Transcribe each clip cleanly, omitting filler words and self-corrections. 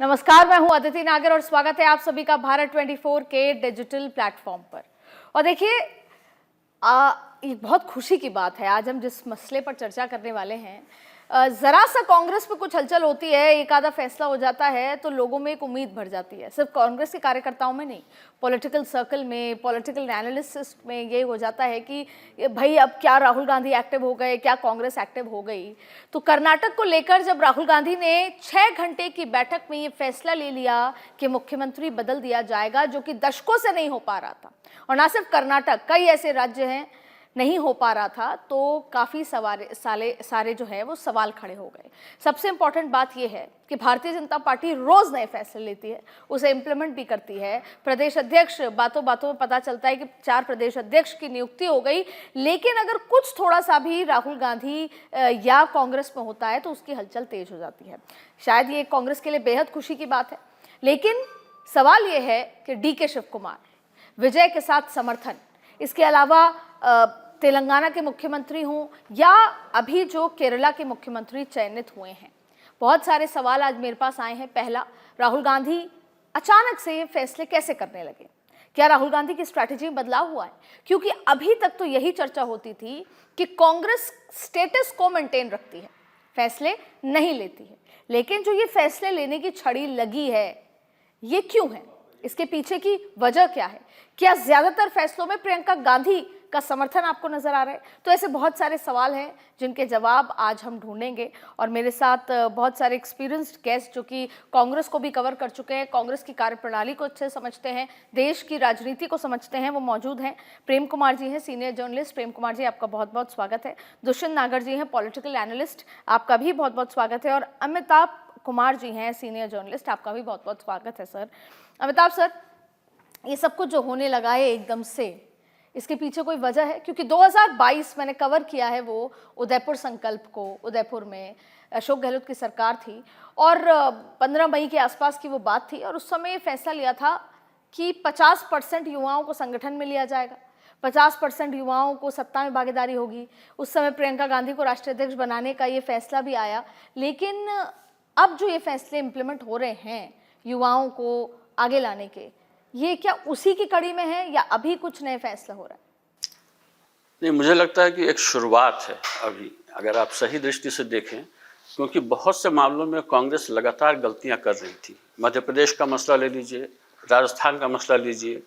नमस्कार, मैं हूं अदिति नागर और स्वागत है आप सभी का भारत 24 के डिजिटल प्लेटफॉर्म पर। और देखिए, ये बहुत खुशी की बात है, आज हम जिस मसले पर चर्चा करने वाले हैं, जरा सा कांग्रेस पे कुछ हलचल होती है, एक आधा फैसला हो जाता है तो लोगों में एक उम्मीद भर जाती है। सिर्फ कांग्रेस के कार्यकर्ताओं में नहीं, पॉलिटिकल सर्कल में, पॉलिटिकल एनालिस्ट में ये हो जाता है कि भाई अब क्या राहुल गांधी एक्टिव हो गए, क्या कांग्रेस एक्टिव हो गई। तो कर्नाटक को लेकर जब राहुल गांधी ने 6 घंटे की बैठक में ये फैसला ले लिया कि मुख्यमंत्री बदल दिया जाएगा, जो कि दशकों से नहीं हो पा रहा था, और ना सिर्फ कर्नाटक, कई ऐसे राज्य हैं नहीं हो पा रहा था, तो काफ़ी सारे जो है वो सवाल खड़े हो गए। सबसे इम्पॉर्टेंट बात यह है कि भारतीय जनता पार्टी रोज़ नए फैसले लेती है, उसे इम्प्लीमेंट भी करती है। प्रदेश अध्यक्ष, बातों बातों में पता चलता है कि 4 प्रदेश अध्यक्ष की नियुक्ति हो गई, लेकिन अगर कुछ थोड़ा सा भी राहुल गांधी या कांग्रेस में होता है तो उसकी हलचल तेज हो जाती है। शायद ये कांग्रेस के लिए बेहद खुशी की बात है, लेकिन सवाल ये है कि DK शिव कुमार, विजय के साथ समर्थन, इसके अलावा तेलंगाना के मुख्यमंत्री हों या अभी जो केरला के मुख्यमंत्री चयनित हुए हैं, बहुत सारे सवाल आज मेरे पास आए हैं। पहला, राहुल गांधी अचानक से ये फैसले कैसे करने लगे? क्या राहुल गांधी की स्ट्रैटेजी में बदलाव हुआ है? क्योंकि अभी तक तो यही चर्चा होती थी कि कांग्रेस स्टेटस को मेंटेन रखती है, फैसले नहीं लेती है, लेकिन जो ये फैसले लेने की छड़ी लगी है, ये क्यों है? इसके पीछे की वजह क्या है? क्या ज्यादातर फैसलों में प्रियंका गांधी का समर्थन आपको नजर आ रहा है? तो ऐसे बहुत सारे सवाल हैं जिनके जवाब आज हम ढूंढेंगे, और मेरे साथ बहुत सारे एक्सपीरियंस्ड गेस्ट जो कि कांग्रेस को भी कवर कर चुके हैं, कांग्रेस की कार्यप्रणाली को अच्छे समझते हैं, देश की राजनीति को समझते हैं, वो मौजूद हैं। प्रेम कुमार जी हैं, सीनियर जर्नलिस्ट। प्रेम कुमार जी, आपका बहुत बहुत स्वागत है। दुष्यंत नागर जी हैं, पॉलिटिकल एनालिस्ट, आपका भी बहुत बहुत स्वागत है। और अमिताभ कुमार जी हैं, सीनियर जर्नलिस्ट, आपका भी बहुत बहुत स्वागत है सर। अमिताभ सर, ये सब कुछ जो होने लगा है एकदम से, इसके पीछे कोई वजह है? क्योंकि 2022 मैंने कवर किया है वो उदयपुर संकल्प को, उदयपुर में अशोक गहलोत की सरकार थी और 15 मई के आसपास की वो बात थी, और उस समय ये फैसला लिया था कि 50% युवाओं को संगठन में लिया जाएगा, 50% युवाओं को सत्ता में भागीदारी होगी। उस समय प्रियंका गांधी को राष्ट्रीय अध्यक्ष बनाने का ये फैसला भी आया, लेकिन अब जो ये फैसले इम्प्लीमेंट हो रहे हैं युवाओं को आगे लाने के, ये क्या उसी की कड़ी में है या अभी कुछ नए फैसला हो रहा है? नहीं, मुझे लगता है कि एक शुरुआत है अभी, अगर आप सही दृष्टि से देखें, क्योंकि बहुत से मामलों में कांग्रेस लगातार गलतियां कर रही थी। मध्य प्रदेश का मसला ले लीजिए, राजस्थान का मसला लीजिए।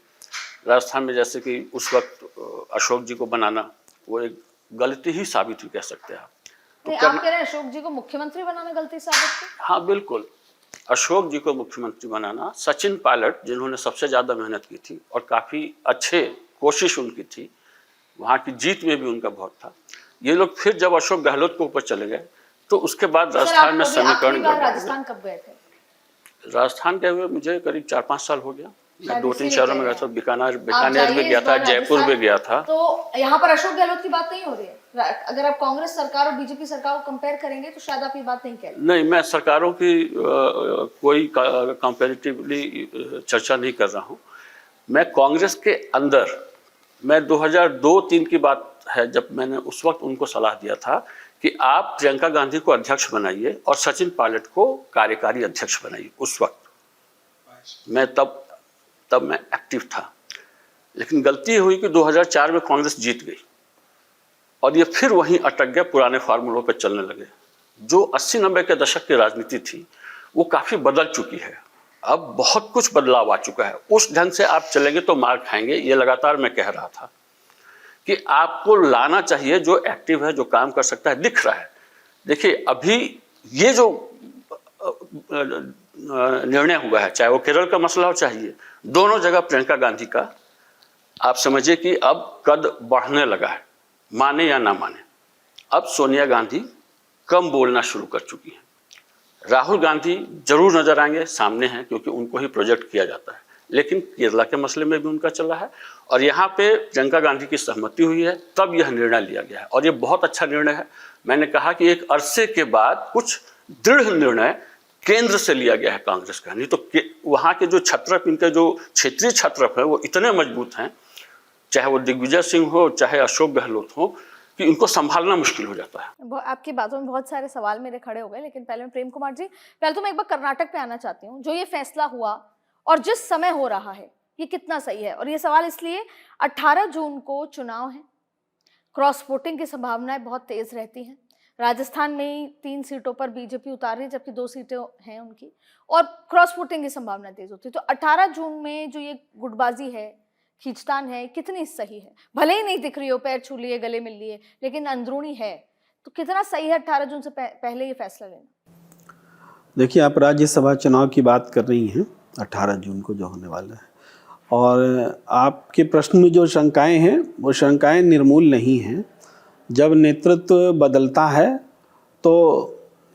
राजस्थान में जैसे कि उस वक्त अशोक जी को बनाना वो एक गलती ही साबित हुई, कह सकते हैं आप। तो आप कह रहे हैं अशोक जी को मुख्यमंत्री बनाना गलती साबित हुई? हाँ बिल्कुल, अशोक जी को मुख्यमंत्री बनाना, सचिन पायलट जिन्होंने सबसे ज़्यादा मेहनत की थी और काफ़ी अच्छे कोशिश उनकी थी, वहाँ की जीत में भी उनका बहुत था, ये लोग फिर जब अशोक गहलोत के ऊपर चले गए तो उसके बाद राजस्थान में समीकरण। राजस्थान कब गए थे? राजस्थान गए हुए मुझे करीब 4-5 साल हो गया। मैं 2-3 शहरों में गया था, बीकानेर भी गया था, जयपुर भी गया था। तो यहाँ पर अशोक गहलोत की बात नहीं हो रही है? अगर आप कांग्रेस सरकार और बीजेपी सरकार को कंपेयर करेंगे तो शायद आप ये बात नहीं कह रहे। नहीं, मैं सरकारों की कोई कंपैरेटिवली चर्चा नहीं कर रहा हूँ। मैं कांग्रेस के अंदर, मैं 2002-3 की बात है जब मैंने उस वक्त उनको सलाह दिया था कि आप प्रियंका गांधी को अध्यक्ष बनाइए और सचिन पायलट को कार्यकारी अध्यक्ष बनाइए। उस वक्त मैं तब मैं एक्टिव था, लेकिन गलती हुई कि 2004 में कांग्रेस जीत गई और ये फिर वहीं अटक गया, पुराने फार्मूलों पर चलने लगे। जो 80-90 के दशक की राजनीति थी वो काफ़ी बदल चुकी है, अब बहुत कुछ बदलाव आ चुका है। उस ढंग से आप चलेंगे तो मार खाएंगे। ये लगातार मैं कह रहा था कि आपको लाना चाहिए जो एक्टिव है, जो काम कर सकता है, दिख रहा है। देखिए अभी ये जो निर्णय हुआ है, चाहे वो केरल का मसला हो, चाहिए दोनों जगह प्रियंका गांधी का, आप समझिए कि अब कद बढ़ने लगा है, माने या ना माने। अब सोनिया गांधी कम बोलना शुरू कर चुकी हैं। राहुल गांधी जरूर नजर आएंगे, सामने हैं, क्योंकि उनको ही प्रोजेक्ट किया जाता है, लेकिन केरला के मसले में भी उनका चला है और यहाँ पे प्रियंका गांधी की सहमति हुई है, तब यह निर्णय लिया गया है और ये बहुत अच्छा निर्णय है। मैंने कहा कि एक अरसे के बाद कुछ दृढ़ निर्णय केंद्र से लिया गया है कांग्रेस का, नहीं तो वहाँ के जो छत्रप, इनके जो क्षेत्रीय छत्रप है वो इतने मजबूत हैं, चाहे वो दिग्विजय सिंह हो, चाहे अशोक गहलोत हो, कि उनको संभालना मुश्किल हो जाता है। आपकी बातों में बहुत सारे सवाल मेरे खड़े हो गए, लेकिन पहले मैं प्रेम कुमार जी, पहले तो मैं एक बार कर्नाटक पे आना चाहती हूँ। जो ये फैसला हुआ और जिस समय हो रहा है, ये कितना सही है? और ये सवाल इसलिए, 18 जून को चुनाव है, क्रॉस वोटिंग की संभावनाएं बहुत तेज रहती हैं। राजस्थान में ही 3 सीटों पर बीजेपी उतार रही है, जबकि 2 सीटें हैं उनकी, और क्रॉस वोटिंग की संभावना तेज होती है। तो 18 जून में जो ये गुटबाजी है, खींचतान है, कितनी सही है? भले ही नहीं दिख रही हो, पैर छू लिए, गले मिल लिए, लेकिन अंदरूनी है, तो कितना सही है 18 जून से पहले ये फैसला लेना? देखिए, आप राज्यसभा चुनाव की बात कर रही हैं, 18 जून को जो होने वाला है, और आपके प्रश्न में जो शंकाएं हैं वो शंकाएं निर्मूल नहीं हैं। जब नेतृत्व बदलता है तो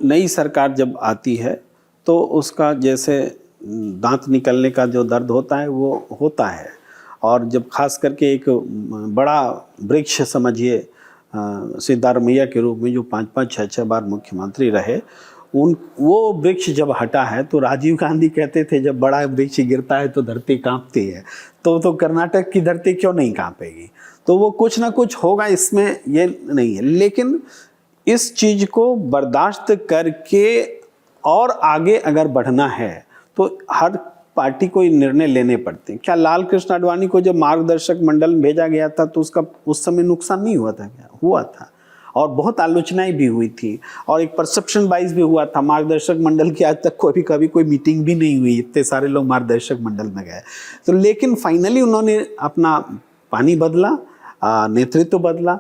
नई सरकार जब आती है तो उसका जैसे दांत निकलने का जो दर्द होता है वो होता है। और जब खास करके एक बड़ा वृक्ष समझिए सिद्धारमैया के रूप में जो 5-5, 6-6 बार मुख्यमंत्री रहे, वो वृक्ष जब हटा है तो राजीव गांधी कहते थे जब बड़ा वृक्ष गिरता है तो धरती कांपती है, तो कर्नाटक की धरती क्यों नहीं कांपेगी? तो वो कुछ ना कुछ होगा, इसमें ये नहीं है। लेकिन इस चीज़ को बर्दाश्त करके और आगे अगर बढ़ना है तो हर पार्टी को निर्णय लेने पड़ते हैं। क्या लाल कृष्ण आडवाणी को जब मार्गदर्शक मंडल में भेजा गया था तो उसका उस समय नुकसान नहीं हुआ था? क्या हुआ था, और बहुत आलोचनाएं भी हुई थी, और एक परसेप्शन वाइज भी हुआ था। मार्गदर्शक मंडल की आज तक कभी कोई मीटिंग भी नहीं हुई, इतने सारे लोग मार्गदर्शक मंडल में गए। तो लेकिन फाइनली उन्होंने अपना पानी बदला, नेतृत्व बदला,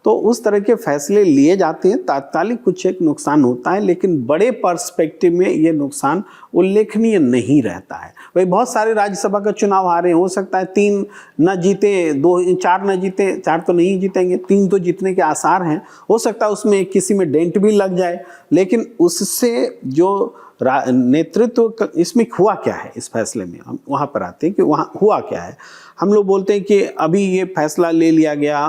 तो उस तरह के फैसले लिए जाते हैं। तात्कालिक कुछ एक नुकसान होता है, लेकिन बड़े पर्सपेक्टिव में ये नुकसान उल्लेखनीय नहीं रहता है। भाई बहुत सारे राज्यसभा का चुनाव हारे, हो सकता है 3 न जीते, 2-4 न जीते, 4 तो नहीं जीतेंगे, 3 तो जीतने के आसार हैं। हो सकता है उसमें किसी में डेंट भी लग जाए, लेकिन उससे जो नेतृत्व इसमें हुआ क्या है, इस फैसले में हम वहाँ पर आते हैं कि वहाँ हुआ क्या है। हम लोग बोलते हैं कि अभी ये फैसला ले लिया गया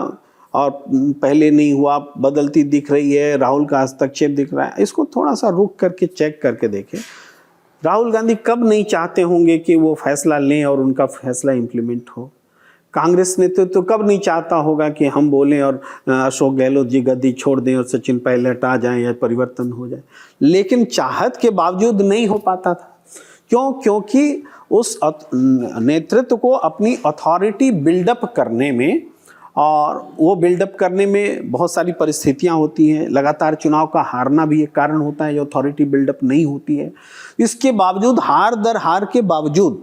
और पहले नहीं हुआ, बदलती दिख रही है, राहुल का हस्तक्षेप दिख रहा है। इसको थोड़ा सा रुक करके चेक करके देखें, राहुल गांधी कब नहीं चाहते होंगे कि वो फैसला लें और उनका फैसला इम्प्लीमेंट हो? कांग्रेस नेतृत्व तो कब नहीं चाहता होगा कि हम बोलें और अशोक गहलोत जी गद्दी छोड़ दें और सचिन पायलट आ जाएं या परिवर्तन हो जाए? लेकिन चाहत के बावजूद नहीं हो पाता था। क्यों? क्योंकि उस नेतृत्व को अपनी अथॉरिटी बिल्डअप करने में, और वो बिल्डअप करने में बहुत सारी परिस्थितियां होती हैं। लगातार चुनाव का हारना भी एक कारण होता है, जो अथॉरिटी बिल्डअप नहीं होती है। इसके बावजूद, हार दर हार के बावजूद,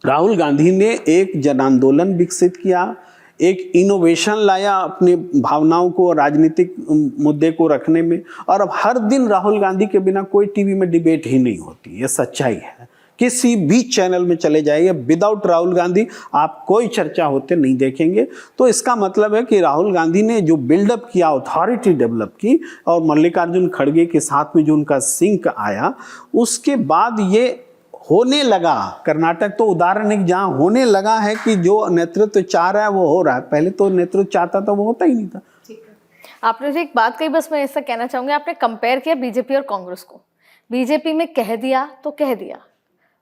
राहुल गांधी ने एक जन आंदोलन विकसित किया, एक इनोवेशन लाया अपने भावनाओं को, राजनीतिक मुद्दे को रखने में। और अब हर दिन राहुल गांधी के बिना कोई टीवी में डिबेट ही नहीं होती, ये सच्चाई है। किसी भी चैनल में चले जाइए, विदाउट राहुल गांधी आप कोई चर्चा होते नहीं देखेंगे। तो इसका मतलब है कि राहुल गांधी ने जो बिल्डअप किया, अथॉरिटी डेवलप की, और मल्लिकार्जुन खड़गे के साथ में जो उनका सिंक आया, उसके बाद ये होने लगा। कर्नाटक तो उदाहरण है जहाँ होने लगा है कि जो नेतृत्व चाह रहा है वो हो रहा है। पहले तो नेतृत्व चाहता था वो होता ही नहीं था। आपने जो एक बात कही, बस मैं ऐसा कहना चाहूंगी, आपने कंपेयर किया बीजेपी और कांग्रेस को। बीजेपी में कह दिया तो कह दिया,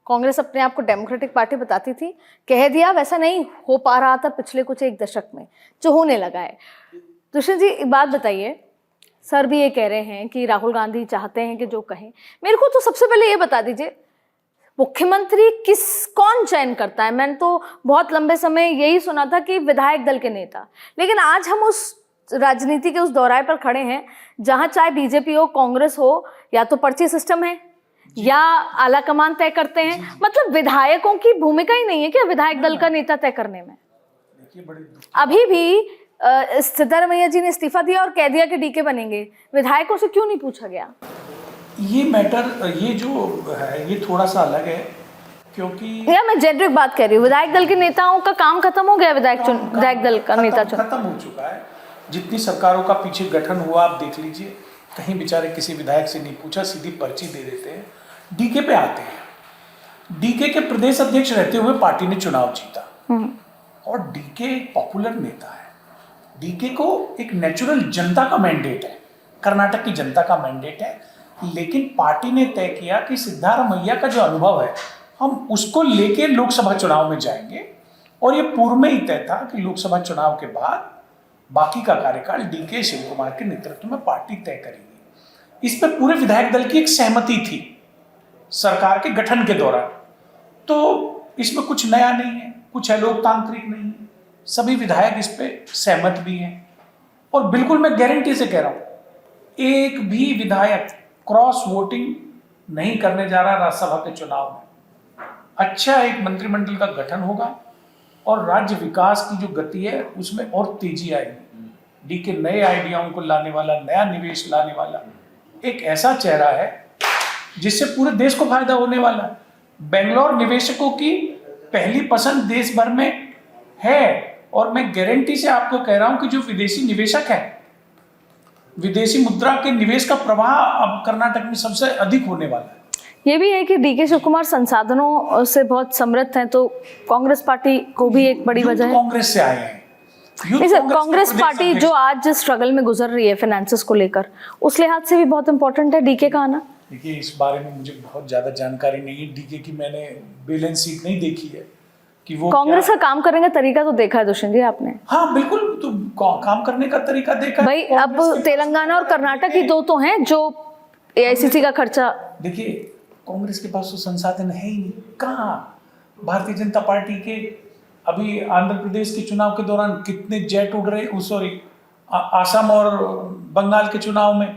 कांग्रेस अपने आप को डेमोक्रेटिक पार्टी बताती थी, कह दिया, वैसा नहीं हो पा रहा था पिछले कुछ 1 दशक में, जो होने लगा है। दुष्यंत जी, एक बात बताइए, सर भी ये कह रहे हैं कि राहुल गांधी चाहते हैं कि जो कहें। मेरे को तो सबसे पहले ये बता दीजिए, मुख्यमंत्री कौन चयन करता है? मैंने तो बहुत लंबे समय यही सुना था कि विधायक दल के नेता, लेकिन आज हम उस राजनीति के उस दौराहे पर खड़े हैं जहां चाहे बीजेपी हो, कांग्रेस हो, या तो पर्ची सिस्टम है या आला कमान तय करते हैं। मतलब विधायकों की भूमिका ही नहीं है क्या विधायक दल का नेता तय करने में? अभी भी सिद्धारमैया जी ने इस्तीफा दिया और कह दिया कि डीके बनेंगे, विधायकों से क्यों नहीं पूछा गया? ये मैटर, ये जो है ये थोड़ा सा अलग है, क्योंकि या मैं जेनरिक बात कह रही हूँ, विधायक दल के नेताओं का काम खत्म हो गया, विधायक दल का नेता खत्म हो चुका है। जितनी सरकारों का पीछे गठन हुआ आप देख लीजिए, कहीं बेचारे किसी विधायक से नहीं पूछा, सीधी पर्ची दे देते हैं, डीके पे आते हैं। डीके के प्रदेश अध्यक्ष रहते हुए पार्टी ने चुनाव जीता, और डीके एक पॉपुलर नेता है। डीके को एक नेचुरल जनता का मैंडेट है, कर्नाटक की जनता का मैंडेट है, लेकिन पार्टी ने तय किया कि सिद्धारमैया का जो अनुभव है हम उसको लेके लोकसभा चुनाव में जाएंगे। और ये पूर्व में ही तय था कि लोकसभा चुनाव के बाद बाकी का कार्यकाल डीके शिव कुमार के नेतृत्व में पार्टी तय करेगी। इस पर पूरे विधायक दल की एक सहमति थी सरकार के गठन के दौरान। तो इसमें कुछ नया नहीं है, कुछ अलोकतांत्रिक नहीं है, सभी विधायक इस पे सहमत भी हैं। और बिल्कुल मैं गारंटी से कह रहा हूं, एक भी विधायक क्रॉस वोटिंग नहीं करने जा रहा राज्यसभा के चुनाव में। अच्छा एक मंत्रिमंडल का गठन होगा और राज्य विकास की जो गति है उसमें और तेजी आएगी। डीके नए आइडियाओं को लाने वाला, नया निवेश लाने वाला एक ऐसा चेहरा है जिससे पूरे देश को फायदा होने वाला है। बेंगलोर निवेशकों की पहली पसंद देश भर में है और मैं गारंटी से आपको कह रहा हूं कि जो विदेशी निवेशक है, विदेशी मुद्रा के निवेश का प्रवाह अब कर्नाटक में सबसे अधिक होने वाला है। ये भी है कि डीके शिव कुमार संसाधनों से बहुत समृद्ध हैं, तो कांग्रेस पार्टी को भी एक बड़ी वजह है। कांग्रेस से आए हैं। नहीं सर, कांग्रेस पार्टी जो आज जिस स्ट्रगल में गुजर रही है फाइनेंसेस को लेकर, उस लिहाज से भी बहुत इंपॉर्टेंट है डीके का आना। देखिए इस बारे में मुझे बहुत ज्यादा जानकारी नहीं है। डीके की मैंने बैलेंस शीट नहीं देखी है कि वो कांग्रेस का काम करने का तरीका तो देखा है दुष्यंत जी आपने। हाँ बिल्कुल, तो काम करने का तरीका देखा भाई। अब तेलंगाना और कर्नाटक ही दो तो हैं जो एआईसीसी का खर्चा। देखिए कांग्रेस के पास तो संसाधन है ही नहीं। कहाँ भारतीय जनता पार्टी के अभी आंध्र प्रदेश के चुनाव के दौरान कितने जेट उड़ रहे, सॉरी आसाम और बंगाल के चुनाव में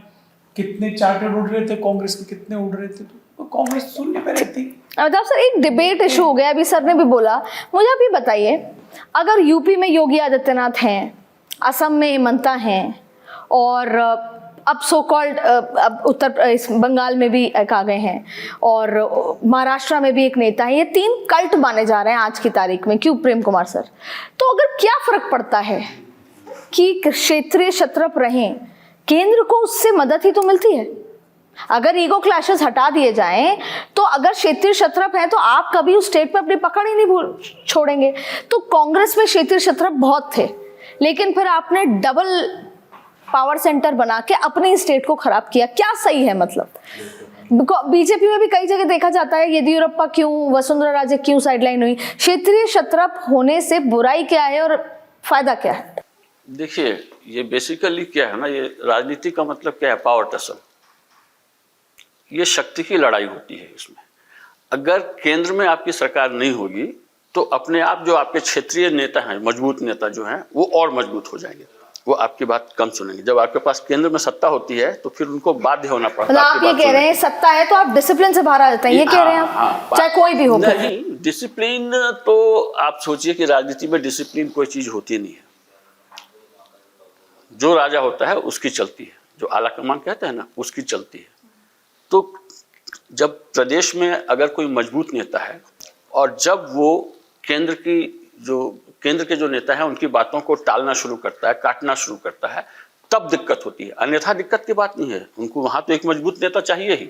कितने चार्टर उड़ रहे थे, कांग्रेस के कितने उड़ रहे थे। तो कांग्रेस शून्य पे रहती। अमिताभ सर, एक डिबेट इशू हो गया, अभी सर ने भी बोला। मुझे आप ये बताइए, अगर यूपी में योगी आदित्यनाथ हैं, असम में हिमंता हैं और अब सो कॉल्ड अब उत्तर बंगाल में भी एक आ गए हैं और महाराष्ट्र में भी एक नेता है, ये तीन कल्ट माने जा रहे हैं आज की तारीख में। क्यों प्रेम कुमार सर? तो अगर क्या फर्क पड़ता है कि क्षेत्रीय क्षत्रप रहें, केंद्र को उससे मदद ही तो मिलती है। अगर ईगो क्लैशेस हटा दिए जाएं तो अगर क्षेत्रीय क्षत्रप है तो आप कभी उस स्टेट पे अपनी पकड़ ही नहीं छोड़ेंगे। तो कांग्रेस में क्षेत्रीय क्षत्रप बहुत थे, लेकिन फिर आपने डबल पावर सेंटर बना के अपने स्टेट को खराब किया। क्या सही है? मतलब बीजेपी में भी कई जगह देखा जाता है येदियुरप्पा क्यों, वसुंधरा राजे क्यों साइडलाइन हुई। क्षेत्रीय क्षत्रप होने से बुराई क्या है और फायदा क्या है? देखिए ये बेसिकली क्या है ना, ये राजनीति का मतलब क्या है, पावर टसल। ये शक्ति की लड़ाई होती है इसमें। अगर केंद्र में आपकी सरकार नहीं होगी तो अपने आप जो आपके क्षेत्रीय नेता हैं, मजबूत नेता जो हैं, वो और मजबूत हो जाएंगे, वो आपकी बात कम सुनेंगे। जब आपके पास केंद्र में सत्ता होती है तो फिर उनको बाध्य होना पड़ता है। आप ये कह रहे हैं सत्ता है तो आप डिसिप्लिन से बाहर आ जाते हैं, ये कह रहे हैं आप? चाहे कोई भी हो। नहीं, डिसिप्लिन तो आप सोचिए कि राजनीति में डिसिप्लिन कोई चीज होती नहीं है। जो राजा होता है उसकी चलती है, जो आला कमान कहते हैं ना, उसकी चलती है। तो जब प्रदेश में अगर कोई मजबूत नेता है और जब वो केंद्र के जो नेता है उनकी बातों को टालना शुरू करता है, काटना शुरू करता है, तब दिक्कत होती है। अन्यथा दिक्कत की बात नहीं है। उनको वहां तो एक मजबूत नेता चाहिए ही।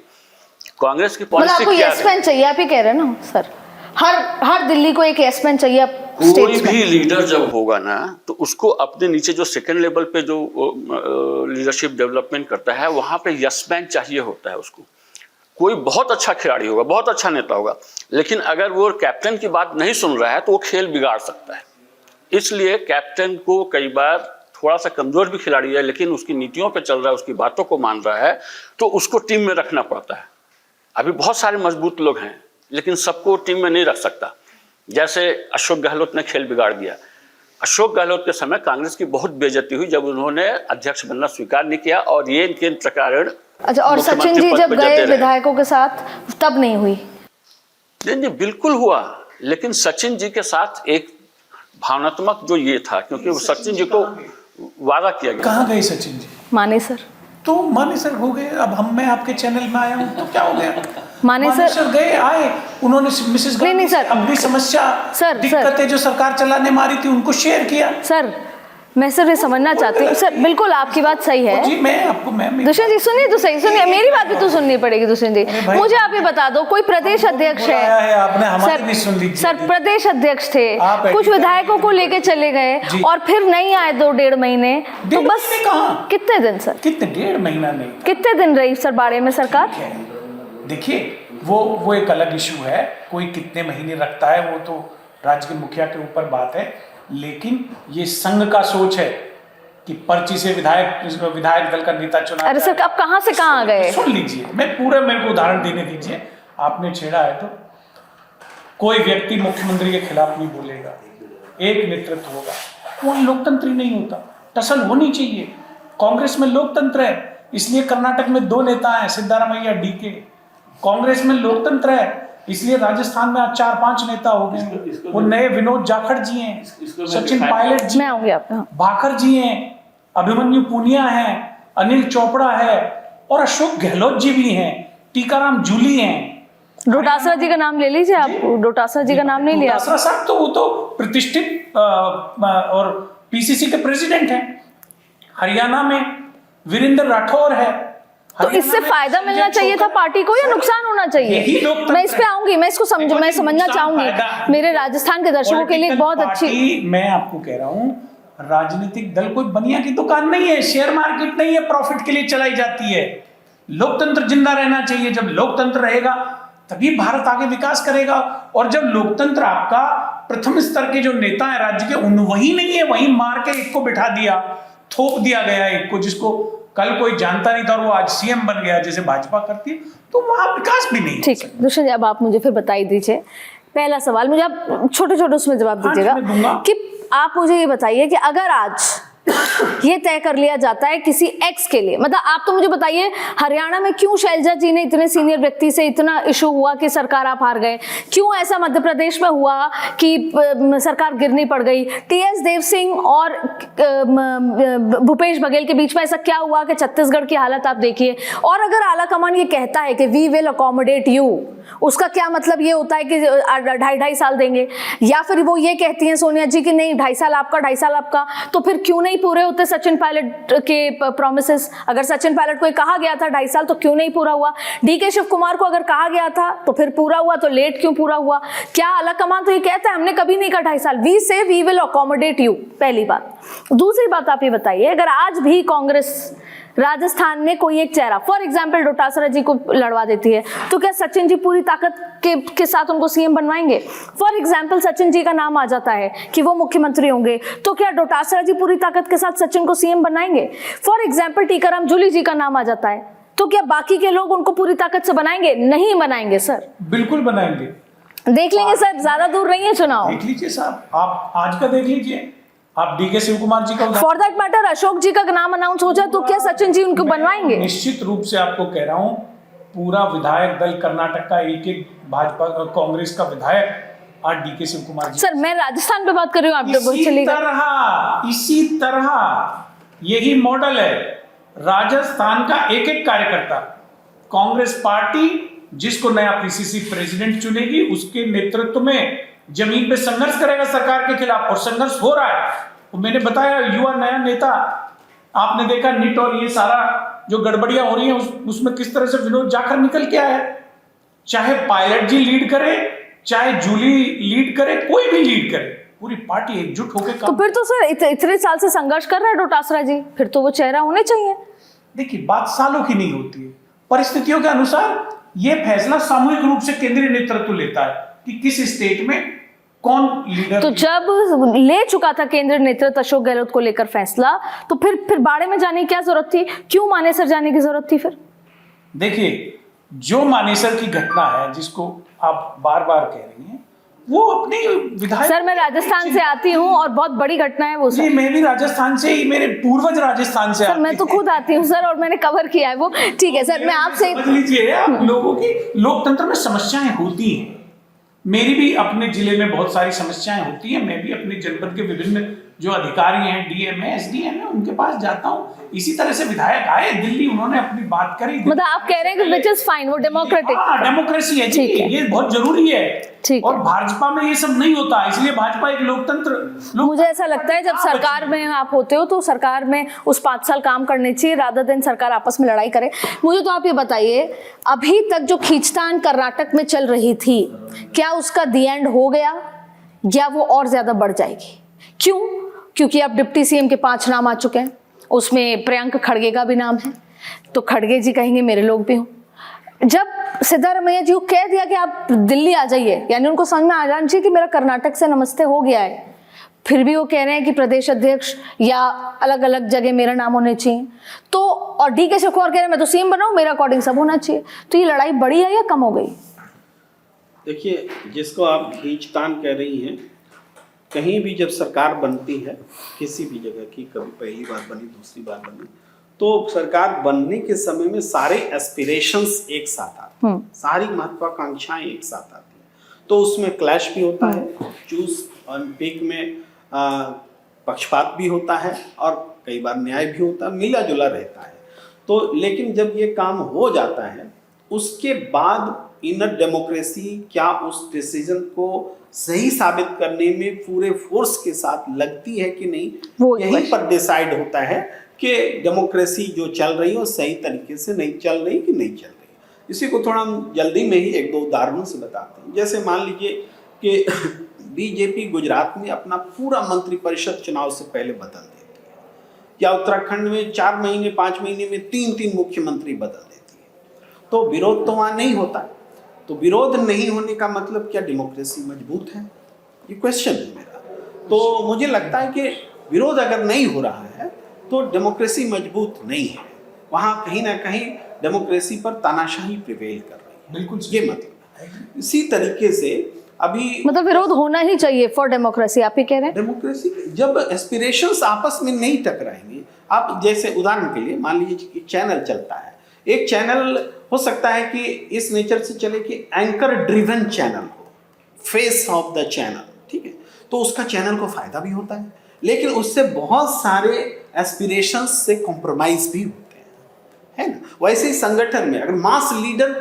कांग्रेस की पॉलिसी क्या है? यस मैन चाहिए, आप ही कह रहे हैं ना सर? हर दिल्ली को एक यस मैन चाहिए। कोई भी लीडर जब होगा ना तो उसको अपने नीचे जो सेकंड लेवल पे जो लीडरशिप डेवलपमेंट करता है वहां पे यस मैन चाहिए होता है उसको। कोई बहुत अच्छा खिलाड़ी होगा, बहुत अच्छा नेता होगा, लेकिन अगर वो कैप्टन की बात नहीं सुन रहा है तो वो खेल बिगाड़ सकता है। इसलिए कैप्टन को कई बार थोड़ा सा कमजोर भी खिलाड़ी है लेकिन उसकी नीतियों पे चल रहा है, उसकी बातों को मान रहा है, तो उसको टीम में रखना पड़ता है। अभी बहुत सारे मजबूत लोग हैं लेकिन सबको टीम में नहीं रख सकता। जैसे अशोक गहलोत ने खेल बिगाड़ दिया। अशोक गहलोत के समय कांग्रेस की बहुत बेइज्जती हुई जब उन्होंने अध्यक्ष बनना स्वीकार नहीं किया और ये इनके प्रकार। अच्छा, और सचिन जी जब गए विधायकों के साथ तब नहीं हुई? नहीं, बिल्कुल हुआ, लेकिन सचिन जी के साथ एक भावनात्मक जो ये था, क्योंकि वो सचिन जी को वादा किया गया। कहाँ गए सचिन जी? माने सर। तो माने सर हो गए। अब मैं आपके चैनल में आया हूँ तो क्या हो गया? माने सर गए, आए, उन्होंने मिसेस नहीं सर, अपनी समस्या, दिक्कतें जो सरकार चलाने मारी थी उनको शेयर किया। सर मैं सिर्फ ये समझना चाहती हूँ सर, बिल्कुल आपकी बात सही है जी। मैं आपको दुष्यंत जी सुनिए तो सही, सुनिए मेरी बात भी तो सुननी पड़ेगी। दुष्यंत जी मुझे आप ये बता दो, कोई प्रदेश अध्यक्ष है, आपने हमारी भी सुन लीजिए। सर प्रदेश अध्यक्ष थे, कुछ विधायकों को लेके चले गए और फिर नहीं आए 2-1.5 महीने, तो बस कितने दिन सर? कितने 1.5 महीना नहीं, कितने दिन रही सर बाड़े में सरकार? देखिए वो एक अलग इशू है, कोई कितने महीने रखता है वो तो राज्य के मुखिया के ऊपर बात है, लेकिन ये संघ का सोच है कि पर्ची से विधायक दल का नेता चुना अरे सर, अब कहाँ से कहाँ आ गए? सुन लीजिए, मैं पूरा, मेरे को उदाहरण देने दीजिए। आपने छेड़ा है तो कोई व्यक्ति मुख्यमंत्री के खिलाफ नहीं बोलेगा, एक नेतृत्व होगा, वो लोकतंत्र ही नहीं होता। टसल होनी चाहिए। कांग्रेस में लोकतंत्र है, इसलिए कर्नाटक में 2 नेता हैं, सिद्धारमैया, डीके। कांग्रेस में लोकतंत्र है, इसलिए राजस्थान में आज 4-5 नेता हो गए। वो नए विनोद जाखड़ जी हैं, सचिन पायलट जी, मैं आऊंगी आपका, भाकर जी हैं, अभिमन्यु पुनिया हैं, अनिल चोपड़ा है, और अशोक गहलोत जी भी हैं, टीकाराम जूली हैं। डोटासरा जी का नाम ले लीजिए आप। डोटासरा जी का नाम नहीं लिया। डोटासरा साहब तो वो तो प्रतिष्ठित और पीसीसी के प्रेसिडेंट हैं। हरियाणा में वीरेंद्र राठौर है। तो इससे फायदा मिलना चाहिए था पार्टी को या नुकसान होना चाहिए? मैं इस पे आऊंगी, मैं इसको मैं समझना चाहूंगी। मेरे राजस्थान के दर्शकों के लिए एक बहुत अच्छी, मैं आपको कह रहा हूँ, राजनीतिक दल कोई बनिया की दुकान नहीं है, शेयर मार्केट नहीं है, प्रॉफिट के लिए चलाई जाती है। लोकतंत्र जिंदा रहना चाहिए। जब लोकतंत्र रहेगा तभी भारत आगे विकास करेगा। और जब लोकतंत्र आपका प्रथम स्तर के जो नेता है राज्य के, उन वही नहीं है, वही मार के एक को बिठा दिया, थोप दिया गया एक को, जिसको कल कोई जानता नहीं था और वो आज सीएम बन गया जैसे भाजपा करती है, तो वहां विकास भी नहीं। ठीक है दुष्यंत जी, अब आप मुझे फिर बताई दीजिए। पहला सवाल मुझे आप छोटे छोटे उसमें जवाब दीजिएगा कि आप मुझे ये बताइए कि अगर आज ये तय कर लिया जाता है किसी एक्स के लिए, मतलब आप तो मुझे बताइए हरियाणा में क्यों शैलजा जी ने इतने सीनियर व्यक्ति से इतना इशू हुआ कि सरकार आप हार गए, क्यों ऐसा मध्य प्रदेश में हुआ कि सरकार गिरनी पड़ गई, टीएस देव सिंह और भूपेश बघेल के बीच में ऐसा क्या हुआ कि छत्तीसगढ़ की हालत आप देखिए। और अगर आला कमान ये कहता है कि वी विल अकोमोडेट यू, उसका क्या मतलब ये होता है कि 2.5 साल देंगे, या फिर वो ये कहती हैं सोनिया जी कि नहीं 2.5 साल आपका 2.5 साल आपका, तो फिर क्यों नहीं पूरे होते सचिन पायलट के प्रॉमिसेस? अगर सचिन पायलट को कहा गया था 2.5 साल तो क्यों नहीं पूरा हुआ? डीके शिव कुमार को अगर कहा गया था तो फिर पूरा हुआ, तो लेट क्यों पूरा हुआ? क्या आला कमान तो ये कहता है हमने कभी नहीं कहा 2.5 साल, वी से वी विल अकोमोडेट यू, पहली बात। दूसरी बात आप ये बताइए, अगर आज भी कांग्रेस राजस्थान में कोई एक चेहरा फॉर एग्जाम्पल डोटासरा जी को लड़वा देती है, तो क्या सचिन जी पूरी ताकत के साथ उनको सीएम बनवाएंगे? फॉर एग्जाम्पल सचिन जी का नाम आ जाता है कि वो मुख्यमंत्री होंगे, तो क्या डोटासरा जी पूरी ताकत के साथ सचिन को सीएम बनाएंगे? फॉर एग्जाम्पल टीकाराम जूली जी का नाम आ जाता है, तो क्या बाकी के लोग उनको पूरी ताकत से बनाएंगे? नहीं बनाएंगे सर। बिल्कुल बनाएंगे, देख लेंगे सर, ज्यादा दूर नहीं है चुनाव। देख लीजिए साहब, आप आज का देख लीजिए, आप डीके शिव कुमार जी का, फॉर दैट मैटर अशोक जी का नाम अनाउंस हो जाए तो क्या सचिन जी उनको बनवाएंगे? निश्चित रूप से आपको कह रहा हूं, पूरा विधायक दल कर्नाटक का एक भाजपा कांग्रेस का विधायक आज डीके शिव कुमार जी। सर मैं राजस्थान पे बात कर रही हूँ, आप इसी तरह यही मॉडल है। राजस्थान का एक कार्यकर्ता, कांग्रेस पार्टी जिसको नया पीसीसी प्रेसिडेंट चुनेगी उसके नेतृत्व में जमीन पे संघर्ष करेगा सरकार के खिलाफ, और संघर्ष हो रहा है। तो मैंने बताया युवा नया नेता, आपने देखा नीट और ये सारा जो गड़बड़ियां हो रही हैं उसमें किस तरह से विनोद जाखड़ निकल के आया। चाहे पायलट जी लीड करे, चाहे जूली लीड करे, कोई भी लीड करे, पूरी पार्टी एकजुट होकर तो फिर तो सर इतने साल से संघर्ष कर रहा है डोटासरा जी, फिर तो वो चेहरा होने चाहिए। देखिए बात सालों की नहीं होती है, परिस्थितियों के अनुसार ये फैसला सामूहिक रूप से केंद्रीय नेतृत्व लेता है कि किस स्टेट में कौन लीडर। तो जब ले चुका था केंद्रीय नेतृत्व अशोक गहलोत को लेकर फैसला, तो फिर बाड़े में जाने की क्या जरूरत थी? क्यों मानेसर जाने की जरूरत थी? फिर देखिए, जो मानेसर की घटना है जिसको आप बार बार कह रही हैं, वो अपनी विधायक। सर मैं राजस्थान से आती हूँ और बहुत बड़ी घटना है वो सर। मैं भी राजस्थान से ही, मेरे पूर्वज राजस्थान से सर मैं तो खुद आती हूँ सर, और मैंने कवर किया है वो। ठीक है सर, मैं आपसे समझ लीजिए, आप लोगों की लोकतंत्र में समस्याएं होती हैं, मेरी भी अपने जिले में बहुत सारी समस्याएं होती हैं। मैं भी अपने जनपद के विभिन्न जो अधिकारी हैं, डीएम है, एसडीएम है, उनके पास जाता हूँ। इसी तरह से विधायक आए दिल्ली, उन्होंने अपनी बात करी। मतलब आप कह रहे हैं कि विच इज फाइन, वो डेमोक्रेटिक, डेमोक्रेसी है जी, ये बहुत जरूरी है। ठीक और भाजपा में ये सब नहीं होता, इसलिए भाजपा एक लोकतंत्र। मुझे ऐसा लगता है जब सरकार में आप होते हो तो सरकार में उस 5 साल काम करने चाहिए, रादर देन सरकार आपस में लड़ाई करे। मुझे तो आप ये बताइए, अभी तक जो खींचतान कर्नाटक में चल रही थी, क्या उसका दी एंड हो गया या वो और ज्यादा बढ़ जाएगी? क्यों? क्योंकि अब डिप्टी सीएम के 5 नाम आ चुके हैं, उसमें प्रियंक खड़गे का भी नाम है, तो खड़गे जी कहेंगे मेरे लोग भी हों। जब सिद्धारमैया जी को कह दिया कि आप दिल्ली आ जाइए, यानी उनको समझ में आ जाना चाहिए कि मेरा कर्नाटक से नमस्ते हो गया है, फिर भी वो कह रहे हैं कि प्रदेश अध्यक्ष या अलग अलग जगह मेरा नाम होने चाहिए। तो और डीके शिवकुमार कह रहे हैं मैं तो सीएम बनाऊं, मेरा अकॉर्डिंग सब होना चाहिए। तो ये लड़ाई बढ़ी है या कम हो गई? देखिए, जिसको आप खींचतान कह रही हैं, कहीं भी जब सरकार बनती है किसी भी जगह की, कभी पहली बार बनी, दूसरी बार बनी, तो सरकार बनने के समय में सारे एस्पिरेशंस एक साथ आते हैं, सारी महत्वाकांक्षाएं एक साथ आती हैं, तो उसमें क्लैश भी होता है, चूज और पिक में पक्षपात भी होता है और कई बार न्याय भी होता है, मिला जुला रहता है। तो लेकिन जब ये काम हो जाता है उसके बाद इनर डेमोक्रेसी क्या उस डिसीजन को सही साबित करने में पूरे फोर्स के साथ लगती है कि नहीं, यहीं पर डिसाइड होता है कि डेमोक्रेसी जो चल रही है सही तरीके से नहीं चल रही कि नहीं चल रही। इसी को थोड़ा हम जल्दी में ही एक दो उदाहरणों से बताते हैं। जैसे मान लीजिए कि बीजेपी गुजरात में अपना पूरा मंत्रिपरिषद चुनाव से पहले बदल देती है, या उत्तराखंड में 4 महीने 5 महीने में 3 मुख्यमंत्री बदल देती है। तो विरोध तो वहाँ नहीं होता। तो विरोध नहीं होने का मतलब क्या डेमोक्रेसी मजबूत है? ये क्वेश्चन है मेरा। तो मुझे लगता है कि विरोध अगर नहीं हो रहा है तो डेमोक्रेसी मजबूत नहीं है, वहाँ कहीं ना कहीं डेमोक्रेसी पर तानाशाही प्रिवेल कर रही है। बिल्कुल ये मतलब है। इसी तरीके से अभी मतलब विरोध होना ही चाहिए फॉर डेमोक्रेसी, आप ही कह रहे हैं? डेमोक्रेसी जब एस्पिरेशंस आपस में नहीं टकराएंगे, आप जैसे उदाहरण के लिए मान लीजिए एक चैनल चलता है, एक चैनल हो सकता है कि इस नेचर से चले कि एंकर ड्रिवन चैनल हो, फेस ऑफ द चैनल, ठीक है, तो उसका चैनल को फायदा भी होता है, लेकिन उससे बहुत सारे एस्पिरेशंस से कॉम्प्रोमाइज भी होते हैं, है ना। वैसे ही संगठन में अगर मास लीडर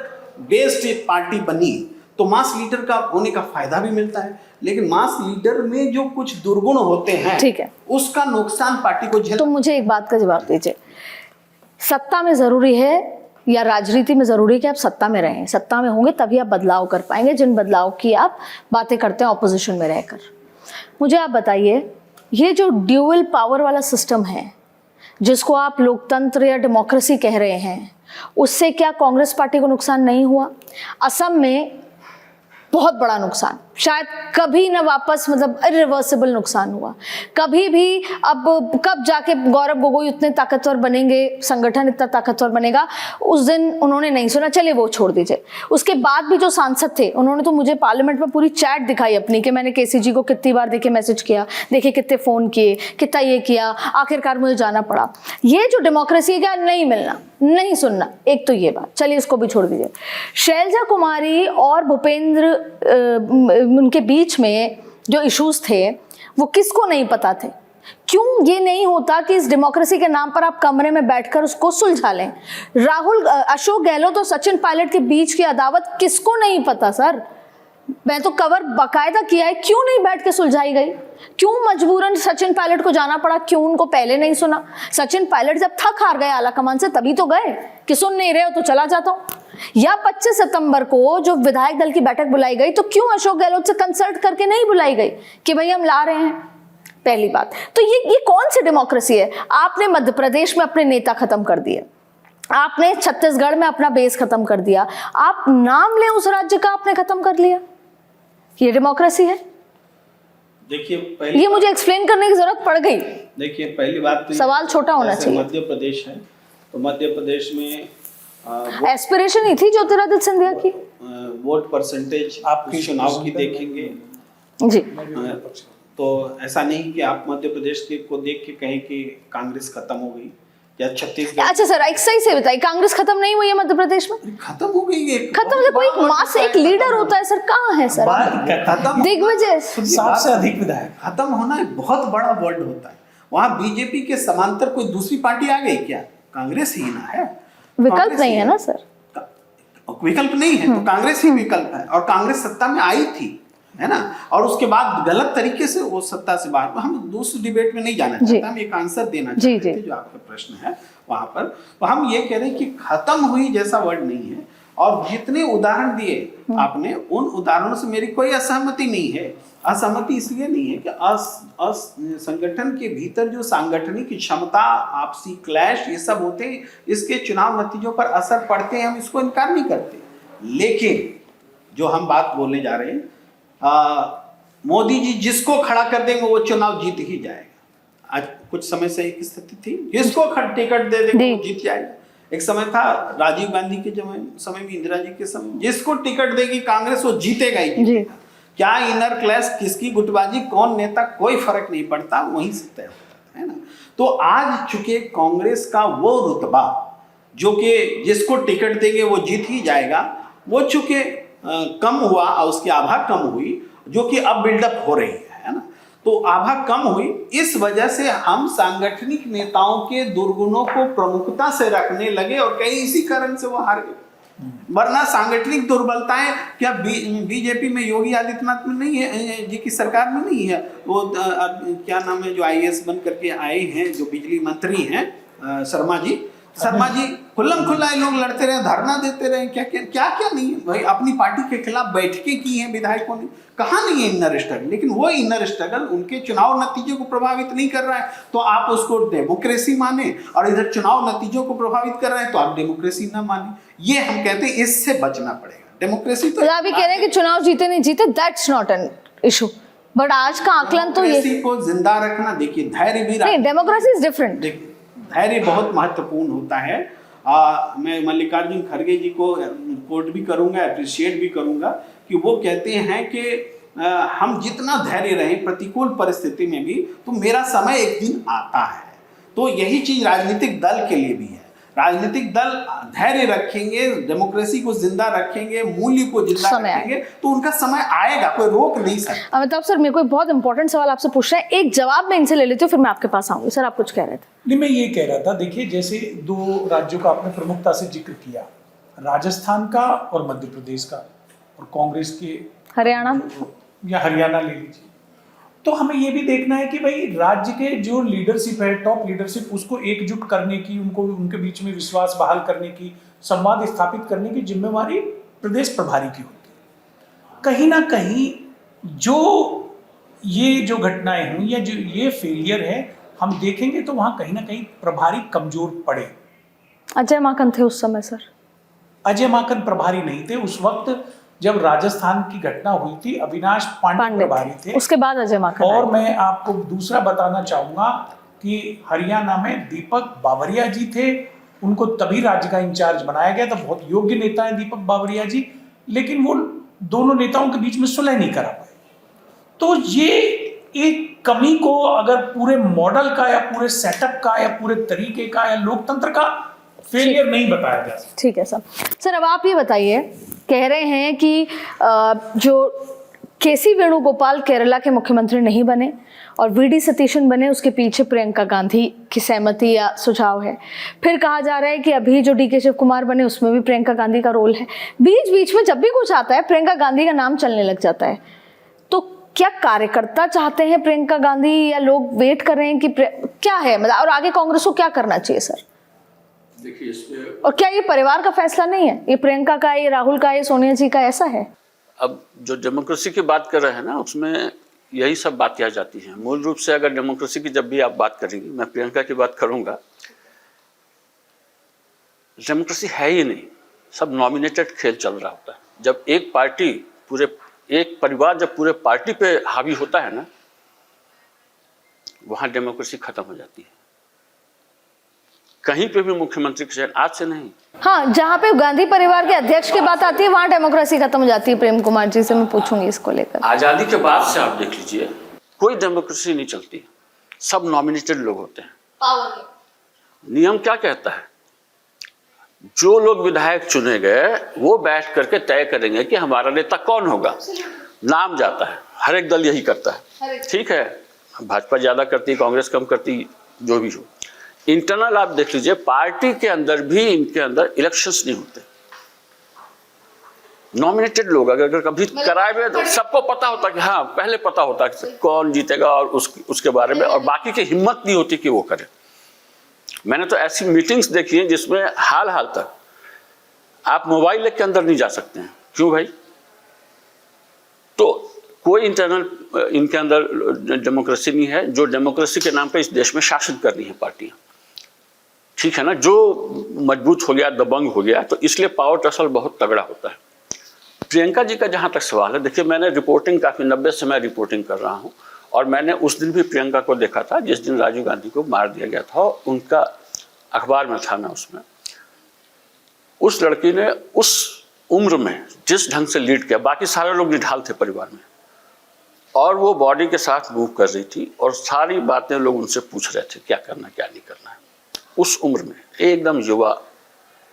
बेस्ड एक पार्टी बनी तो मास लीडर का होने का फायदा भी मिलता है, लेकिन मास लीडर में जो कुछ दुर्गुण होते हैं, ठीक है, उसका नुकसान पार्टी को झेलना। तो मुझे एक बात का जवाब दीजिए, सत्ता में जरूरी है या राजनीति में जरूरी है कि आप सत्ता में रहें? सत्ता में होंगे तभी आप बदलाव कर पाएंगे, जिन बदलाव की आप बातें करते हैं ऑपोजिशन में रहकर। मुझे आप बताइए, ये जो ड्यूअल पावर वाला सिस्टम है जिसको आप लोकतंत्र या डेमोक्रेसी कह रहे हैं, उससे क्या कांग्रेस पार्टी को नुकसान नहीं हुआ? असम में बहुत बड़ा नुकसान, शायद कभी ना वापस, मतलब इरिवर्सिबल नुकसान हुआ। कभी भी अब कब जाके गौरव गोगोई उतने ताकतवर बनेंगे, संगठन इतना ताकतवर बनेगा, उस दिन उन्होंने नहीं सुना, चलिए वो छोड़ दीजिए। उसके बाद भी जो सांसद थे उन्होंने तो मुझे पार्लियामेंट में पूरी चैट दिखाई अपनी कि मैंने केसीजी को कितनी बार देखे मैसेज किया, देखे कितने फ़ोन किए, कितना ये किया, आखिरकार मुझे जाना पड़ा। ये जो डेमोक्रेसी है, नहीं मिलना, नहीं सुनना, एक तो ये बात, चलिए इसको भी छोड़ दीजिए। शैलजा कुमारी और भूपेंद्र उनके बीच में जो इश्यूज थे वो किसको नहीं पता थे? क्यों ये नहीं होता कि इस डेमोक्रेसी के नाम पर आप कमरे में बैठकर उसको सुलझा लें? अशोक गहलोत और सचिन पायलट के बीच की अदावत किसको नहीं पता सर? मैं तो कवर बाकायदा किया है, क्यों नहीं बैठ के सुलझाई गई? क्यों मजबूरन सचिन पायलट को जाना पड़ा? क्यों उनको पहले नहीं सुना? सचिन पायलट जब थक हार गए आलाकमान से तभी तो गए कि सुन नहीं रहे हो तो चला जाता हूं। या 25 सितंबर को जो विधायक दल की बैठक बुलाई गई तो क्यों अशोक गहलोत से कंसल्ट करके नहीं बुलाई गई कि भाई हम ला रहे हैं? पहली बात तो ये कौन सी डेमोक्रेसी है? आपने मध्य प्रदेश में अपने नेता खत्म कर दिए, आपने छत्तीसगढ़ में अपना बेस खत्म कर दिया, आप नाम ले उस राज्य का आपने खत्म कर लिया। ये डेमोक्रेसी है? देखिए, ये मुझे एक्सप्लेन करने की जरूरत पड़ गई। देखिए, पहली बात तो सवाल छोटा होना चाहिए। मध्य प्रदेश है तो मध्य प्रदेश में एस्पिरेशन ही थी ज्योतिरादित्य सिंधिया की। वोट परसेंटेज आप चुनाव की देखेंगे जी, तो ऐसा नहीं कि आप मध्य प्रदेश के को देख के कहें कि कांग्रेस खत्म हो गई या छत्तीसगढ़। अच्छा सर, एक सही से बताइए, कांग्रेस खत्म नहीं हुई है मध्य प्रदेश में? खत्म हो गई है। खत्म मतलब कोई मास एक लीडर होता है सर, कहाँ है सर? खत्म, दिग्विजय, सबसे अधिक विधायक। खत्म होना एक बहुत बड़ा वर्ड होता है। वहाँ बीजेपी के समांतर कोई दूसरी पार्टी आ गई क्या? कांग्रेस ही ना है, विकल्प नहीं है ना सर? विकल्प नहीं है तो कांग्रेस ही विकल्प है, और कांग्रेस सत्ता में आई थी, है ना, और उसके बाद गलत तरीके से वो सत्ता से बाहर। हम दूसरी डिबेट में नहीं जाना चाहते, हम एक आंसर देना चाहते थे जो आपका प्रश्न है वहां पर। तो हम ये कह रहे हैं कि खत्म हुई जैसा वर्ड नहीं है, और जितने उदाहरण दिए आपने उन उदाहरणों से मेरी कोई असहमति नहीं है। असहमति इसलिए नहीं है कि संगठन के भीतर जो सांगठनिक क्षमता, आपसी क्लैश, ये सब होते हैं, इसके चुनाव नतीजों पर असर पड़ते हैं, हम इसको इनकार नहीं करते। लेकिन जो हम बात बोलने जा रहे हैं, मोदी जी जिसको खड़ा कर देंगे वो चुनाव जीत ही जाएगा। आज कुछ समय से एक स्थिति थी, जिसको टिकट दे देंगे वो जीत जाएगा। एक समय था राजीव गांधी के समय में, इंदिरा जी के समय, जिसको टिकट देगी कांग्रेस वो जीतेगा ही जीतेगा। क्या इनर क्लैश, किसकी गुटबाजी, कौन नेता, कोई फर्क नहीं पड़ता, वहीं से तय होता है ना। तो आज चूंकि कांग्रेस का वो रुतबा जो कि जिसको टिकट देंगे वो जीत ही जाएगा, वो चूंकि कम हुआ और उसकी आभा कम हुई, जो कि अब बिल्डअप हो रही है ना। तो आभा कम हुई, इस वजह से हम सांगठनिक नेताओं के दुर्गुणों को प्रमुखता से रखने लगे और कई इसी कारण से वो हार गए। वरना सांगठनिक दुर्बलताएं क्या बीजेपी में योगी आदित्यनाथ में नहीं है, जी की सरकार में नहीं है। वो क्या नाम है जो IAS बन करके आए हैं, जो बिजली मंत्री हैं, शर्मा जी खुल्लम खुल्ला लोग लड़ते रहे, धरना देते रहे, क्या नहीं है भाई। अपनी पार्टी के खिलाफ बैठकें की हैं विधायकों ने, कहाँ नहीं है इनर स्ट्रगल। लेकिन वो इनर स्ट्रगल उनके चुनाव नतीजे को प्रभावित नहीं कर रहा है तो आप उसको डेमोक्रेसी माने, और इधर चुनाव नतीजों को प्रभावित कर रहा है तो आप डेमोक्रेसी ना माने। ये हम कहते हैं इससे बचना पड़ेगा। डेमोक्रेसी तो आप भी कह रहे हैं कि चुनाव जीते नहीं जीते that's not an issue, but आज का आकलन तो ये को जिंदा रखना, देखिए धैर्य भी नहीं, डेमोक्रेसी इज डिफरेंट। धैर्य बहुत महत्वपूर्ण होता है। मैं मल्लिकार्जुन खड़गे जी को कोट भी करूंगा, अप्रिशिएट भी करूंगा कि वो कहते हैं कि हम जितना धैर्य रहें प्रतिकूल परिस्थिति में भी, तो मेरा समय एक दिन आता है। तो यही चीज राजनीतिक दल के लिए भी है। राजनीतिक दल धैर्य रखेंगे, डेमोक्रेसी को जिंदा रखेंगे, मूल्य को जिंदा रखेंगे, तो उनका समय आएगा, कोई रोक नहीं सकता। अमिताभ सर, मेरे को एक बहुत इंपॉर्टेंट सवाल आपसे पूछना है, एक जवाब मैं इनसे ले लेती हूँ, फिर मैं आपके पास आऊंगी। सर आप कुछ कह रहे थे? नहीं, मैं ये कह रहा था, देखिए जैसे दो राज्यों का आपने प्रमुखता से जिक्र किया, राजस्थान का और मध्य प्रदेश का, और कांग्रेस के हरियाणा या हरियाणा ले लीजिए। तो हमें ये भी देखना है कि भाई राज्य के जो लीडरशिप है, टॉप लीडरशिप, उसको एकजुट करने की, उनको उनके बीच में विश्वास बहाल करने की, संवाद स्थापित करने की जिम्मेवारी प्रदेश प्रभारी की होती है। कहीं ना कहीं जो घटनाएं हुई या जो ये फेलियर है, हम देखेंगे तो वहां कहीं ना कहीं प्रभारी कमजोर पड़े। अजय माकन थे उस समय? सर अजय माकन प्रभारी नहीं थे उस वक्त जब राजस्थान की घटना हुई थी, अविनाश पांडे प्रभारी थे। उसके बाद अजय माकन। और मैं आपको दूसरा बताना चाहूंगा कि हरियाणा में दीपक बावरिया जी थे, उनको तभी राज्य का इंचार्ज बनाया गया था। बहुत योग्य नेता है दीपक बावरिया जी, लेकिन वो दोनों नेताओं के बीच में सुलह नहीं करा पाए। तो ये एक कमी को अगर पूरे मॉडल का या पूरे सेटअप का या पूरे तरीके का या लोकतंत्र का फेलियर नहीं बताया जा सकता। ठीक है सर, अब आप ये बताइए, कह रहे हैं कि जो केसी वेणुगोपाल केरला के मुख्यमंत्री नहीं बने और वीडी सतीशन बने, उसके पीछे प्रियंका गांधी की सहमति या सुझाव है। फिर कहा जा रहा है कि अभी जो DK शिव कुमार बने उसमें भी प्रियंका गांधी का रोल है। बीच बीच में जब भी कुछ आता है प्रियंका गांधी का नाम चलने लग जाता है। तो क्या कार्यकर्ता चाहते हैं प्रियंका गांधी, या लोग वेट कर रहे हैं कि क्या है मतलब, और आगे कांग्रेस को क्या करना चाहिए सर? देखिए इसमें, और क्या ये परिवार का फैसला नहीं है, ये प्रियंका का, ये राहुल का, ये सोनिया जी का, ऐसा है? अब जो डेमोक्रेसी की बात कर रहे हैं ना, उसमें यही सब बातें आ जाती हैं। मूल रूप से अगर डेमोक्रेसी की जब भी आप बात करेंगे, मैं प्रियंका की बात करूंगा, डेमोक्रेसी है ही नहीं, सब नॉमिनेटेड खेल चल रहा होता है। जब एक पार्टी एक परिवार जब पूरे पार्टी पे हावी होता है ना, वहां डेमोक्रेसी खत्म हो जाती है। कहीं पे भी मुख्यमंत्री के चयन आज से नहीं। हाँ, जहाँ पे गांधी परिवार के अध्यक्ष की बात आती है वहां डेमोक्रेसी खत्म हो जाती है। प्रेम कुमार जी से मैं पूछूंगी इसको लेकर। आजादी के बाद से आप देख लीजिए, कोई डेमोक्रेसी नहीं चलती, सब नॉमिनेटेड लोग होते हैं। नियम क्या कहता है? जो लोग विधायक चुने गए वो बैठ करके तय करेंगे कि हमारा नेता कौन होगा। नाम जाता है, हर एक दल यही करता है। ठीक है, भाजपा ज्यादा करती, कांग्रेस कम करती, जो भी हो। इंटरनल आप देख लीजिए, पार्टी के अंदर भी इनके अंदर इलेक्शंस नहीं होते। नॉमिनेटेड लोग अगर कभी कराए हुए तो सबको पता होता कि हाँ, पहले पता होता कि कौन जीतेगा और उसके बारे में, और बाकी की हिम्मत नहीं होती कि वो करे। मैंने तो ऐसी मीटिंग्स देखी हैं जिसमें हाल तक आप मोबाइल के अंदर नहीं जा सकते हैं। क्यों भाई? तो कोई इंटरनल इनके अंदर डेमोक्रेसी नहीं है। जो डेमोक्रेसी के नाम पे इस देश में शासन कर रही हैं पार्टियां, ठीक है ना, जो मजबूत हो गया, दबंग हो गया, तो इसलिए पावर टसल बहुत तगड़ा होता है। प्रियंका जी का जहाँ तक सवाल है, देखिए मैंने रिपोर्टिंग काफ़ी 90 से मैं रिपोर्टिंग कर रहा हूँ, और मैंने उस दिन भी प्रियंका को देखा था जिस दिन राजीव गांधी को मार दिया गया था, उनका अखबार में था मैं उसमें। उस लड़की ने उस उम्र में जिस ढंग से लीड किया, बाकी सारे लोग निढाल थे परिवार में, और वो बॉडी के साथ मूव कर रही थी और सारी बातें लोग उनसे पूछ रहे थे क्या करना क्या नहीं करना है। उस उम्र में एकदम युवा,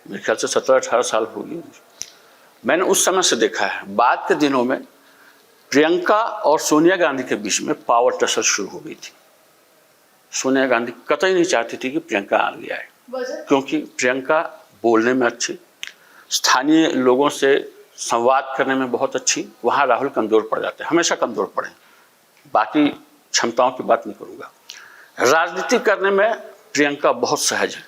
मेरे ख्याल से 17-18 साल होगी। मैंने उस समय से देखा है। बाद के दिनों में प्रियंका और सोनिया गांधी के बीच में पावर टसल शुरू हो गई थी। सोनिया गांधी कतई नहीं चाहती थी कि प्रियंका आगे आए, क्योंकि प्रियंका बोलने में अच्छी, स्थानीय लोगों से संवाद करने में बहुत अच्छी। वहाँ राहुल कमज़ोर पड़ जाते हैं, हमेशा कमज़ोर पड़े। बाकी क्षमताओं की बात नहीं करूँगा। राजनीति करने में प्रियंका बहुत सहज है,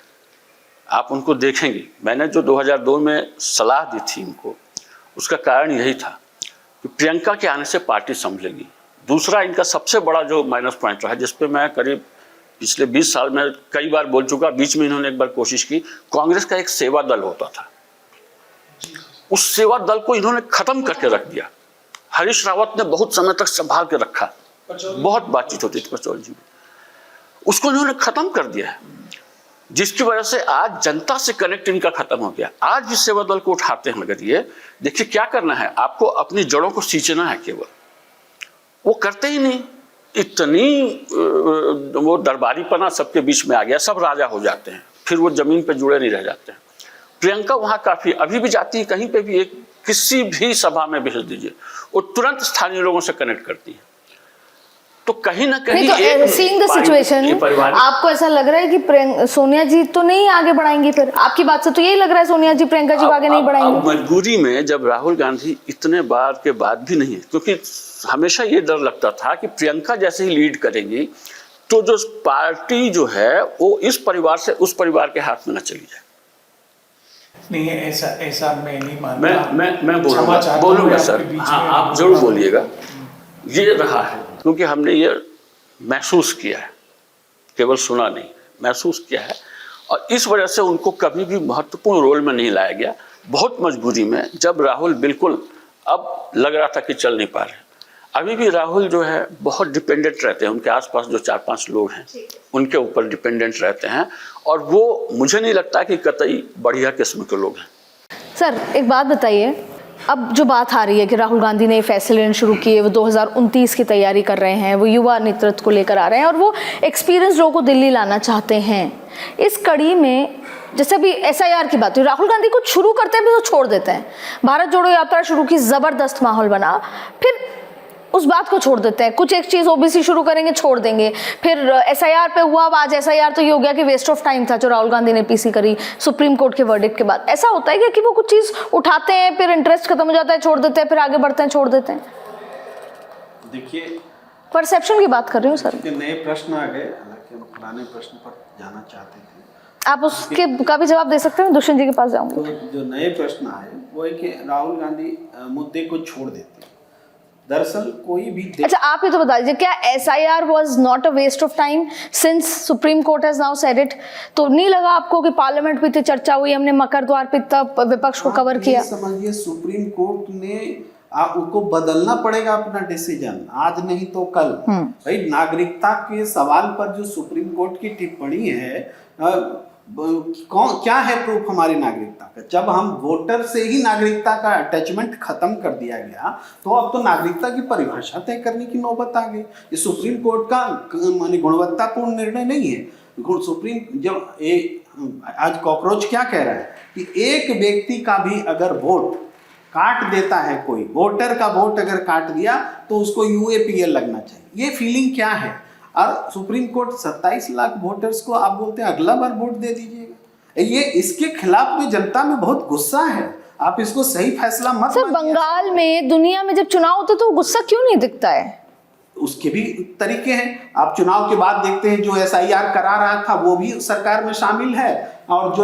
आप उनको देखेंगे। मैंने जो 2002 में सलाह दी थी इनको, उसका कारण यही था कि प्रियंका के आने से पार्टी संभलेगी। दूसरा, इनका सबसे बड़ा जो माइनस पॉइंट रहा, जिस पे मैं करीब पिछले 20 साल में कई बार बोल चुका, बीच में इन्होंने एक बार कोशिश की, कांग्रेस का एक सेवा दल होता था, उस सेवा दल को इन्होंने खत्म करके रख दिया। हरीश रावत ने बहुत समय तक संभाल के रखा, बहुत बातचीत होती थी पचौरी जी में, उसको इन्होंने खत्म कर दिया है, जिसकी वजह से आज जनता से कनेक्ट इनका खत्म हो गया। आज इस सेवा दल को उठाते हैं, मगर ये देखिए क्या करना है, आपको अपनी जड़ों को सींचना है केवल, वो करते ही नहीं। इतनी वो दरबारीपना सबके बीच में आ गया, सब राजा हो जाते हैं, फिर वो जमीन पे जुड़े नहीं रह जाते हैं। प्रियंका वहाँ काफ़ी अभी भी जाती है, कहीं पे भी एक किसी भी सभा में भेज दीजिए, वो तुरंत स्थानीय लोगों से कनेक्ट करती है। तो कहीं ना कहीं सीइंग द सिचुएशन, आपको ऐसा लग रहा है कि सोनिया जी तो नहीं आगे बढ़ाएंगी? फिर आपकी बात से तो यही लग रहा है सोनिया जी प्रियंका जी को आगे नहीं बढ़ाएंगी। मजबूरी में जब राहुल गांधी इतने बार के बाद भी नहीं है, क्योंकि हमेशा ये डर लगता था कि प्रियंका जैसे ही लीड करेंगी तो जो पार्टी जो है वो इस परिवार से उस परिवार के हाथ में न चली जाए। नहीं, ऐसा मैं नहीं मानता। मैं बोलूँगा सर, हाँ आप जरूर बोलिएगा। ये रहा है, क्योंकि हमने ये महसूस किया है, केवल सुना नहीं, महसूस किया है, और इस वजह से उनको कभी भी महत्वपूर्ण रोल में नहीं लाया गया। बहुत मजबूरी में, जब राहुल बिल्कुल अब लग रहा था कि चल नहीं पा रहे। अभी भी राहुल जो है बहुत डिपेंडेंट रहते हैं, उनके आसपास जो 4-5 लोग हैं उनके ऊपर डिपेंडेंट रहते हैं, और वो मुझे नहीं लगता कि कतई बढ़िया किस्म के लोग हैं। सर एक बात बताइए, अब जो बात आ रही है कि राहुल गांधी ने फैसले लेने शुरू किए, वो 2029 की तैयारी कर रहे हैं, वो युवा नेतृत्व को लेकर आ रहे हैं और वो एक्सपीरियंस लोगों को दिल्ली लाना चाहते हैं। इस कड़ी में जैसे अभी SIR की बात हुई, राहुल गांधी कुछ शुरू करते हैं फिर तो छोड़ देते हैं। भारत जोड़ो यात्रा शुरू की, ज़बरदस्त माहौल बना, फिर उस बात को छोड़ देते हैं। कुछ एक चीज़ OBC शुरू करेंगे, छोड़ देंगे। फिर SIR पे हुआ, अब आज SIR तो ये हो गया कि वेस्ट ऑफ टाइम था जो राहुल गांधी ने PC करी सुप्रीम कोर्ट के वर्डिक्ट के बाद। ऐसा होता है क्या कि वो कुछ चीज़ उठाते हैं, फिर इंटरेस्ट खत्म हो जाता है, छोड़ देते हैं, फिर आगे बढ़ते हैं, छोड़ देते हैं? देखिए, परसेप्शन की बात कर रही हूँ सर। नए प्रश्न आ गए, हालांकि हम पुराने प्रश्न पर जाना चाहते थे। आप उसके का भी जवाब दे सकते हैं, दुष्यंत जी के पास जाऊंगी। तो जो नए प्रश्न आए वो है कि राहुल गांधी मुद्दे को छोड़ देते हैं। दरअसल कोई भी अच्छा, आप ये तो बता दीजिए, क्या SIR was not a waste of time since Supreme Court has now said it? तो नहीं लगा आपको कि पार्लियामेंट में इतनी चर्चा हुई, हमने मकर द्वार पे इतना विपक्ष को कवर किया? समझिए, सुप्रीम कोर्ट ने उनको बदलना पड़ेगा अपना डिसीजन, आज नहीं तो कल। भाई, नागरिकता के सवाल पर जो सुप्रीम कोर्ट की टिप्पणी है, क्या है प्रूफ हमारी नागरिकता का? जब हम वोटर से ही नागरिकता का अटैचमेंट खत्म कर दिया गया, तो अब तो नागरिकता की परिभाषा तय करने की नौबत आ गई। ये सुप्रीम कोर्ट का माने गुणवत्तापूर्ण निर्णय नहीं है। सुप्रीम जब आज कॉकरोच क्या कह रहा है कि एक व्यक्ति का भी अगर वोट काट देता है, कोई वोटर का वोट अगर काट दिया तो उसको UAPL लगना चाहिए। ये फीलिंग क्या है? और सुप्रीम कोर्ट 27 लाख वोटर्स को आप बोलते हैं अगला बार वोट दे दीजिएगा। ये इसके खिलाफ में जनता में बहुत गुस्सा है। आप इसको सही फैसला मत। सर, बंगाल में, दुनिया में जब चुनाव होते तो गुस्सा क्यों नहीं दिखता है? उसके भी तरीके हैं। आप चुनाव के बाद देखते हैं जो SIR करा रहा था वो भी सरकार में शामिल है, और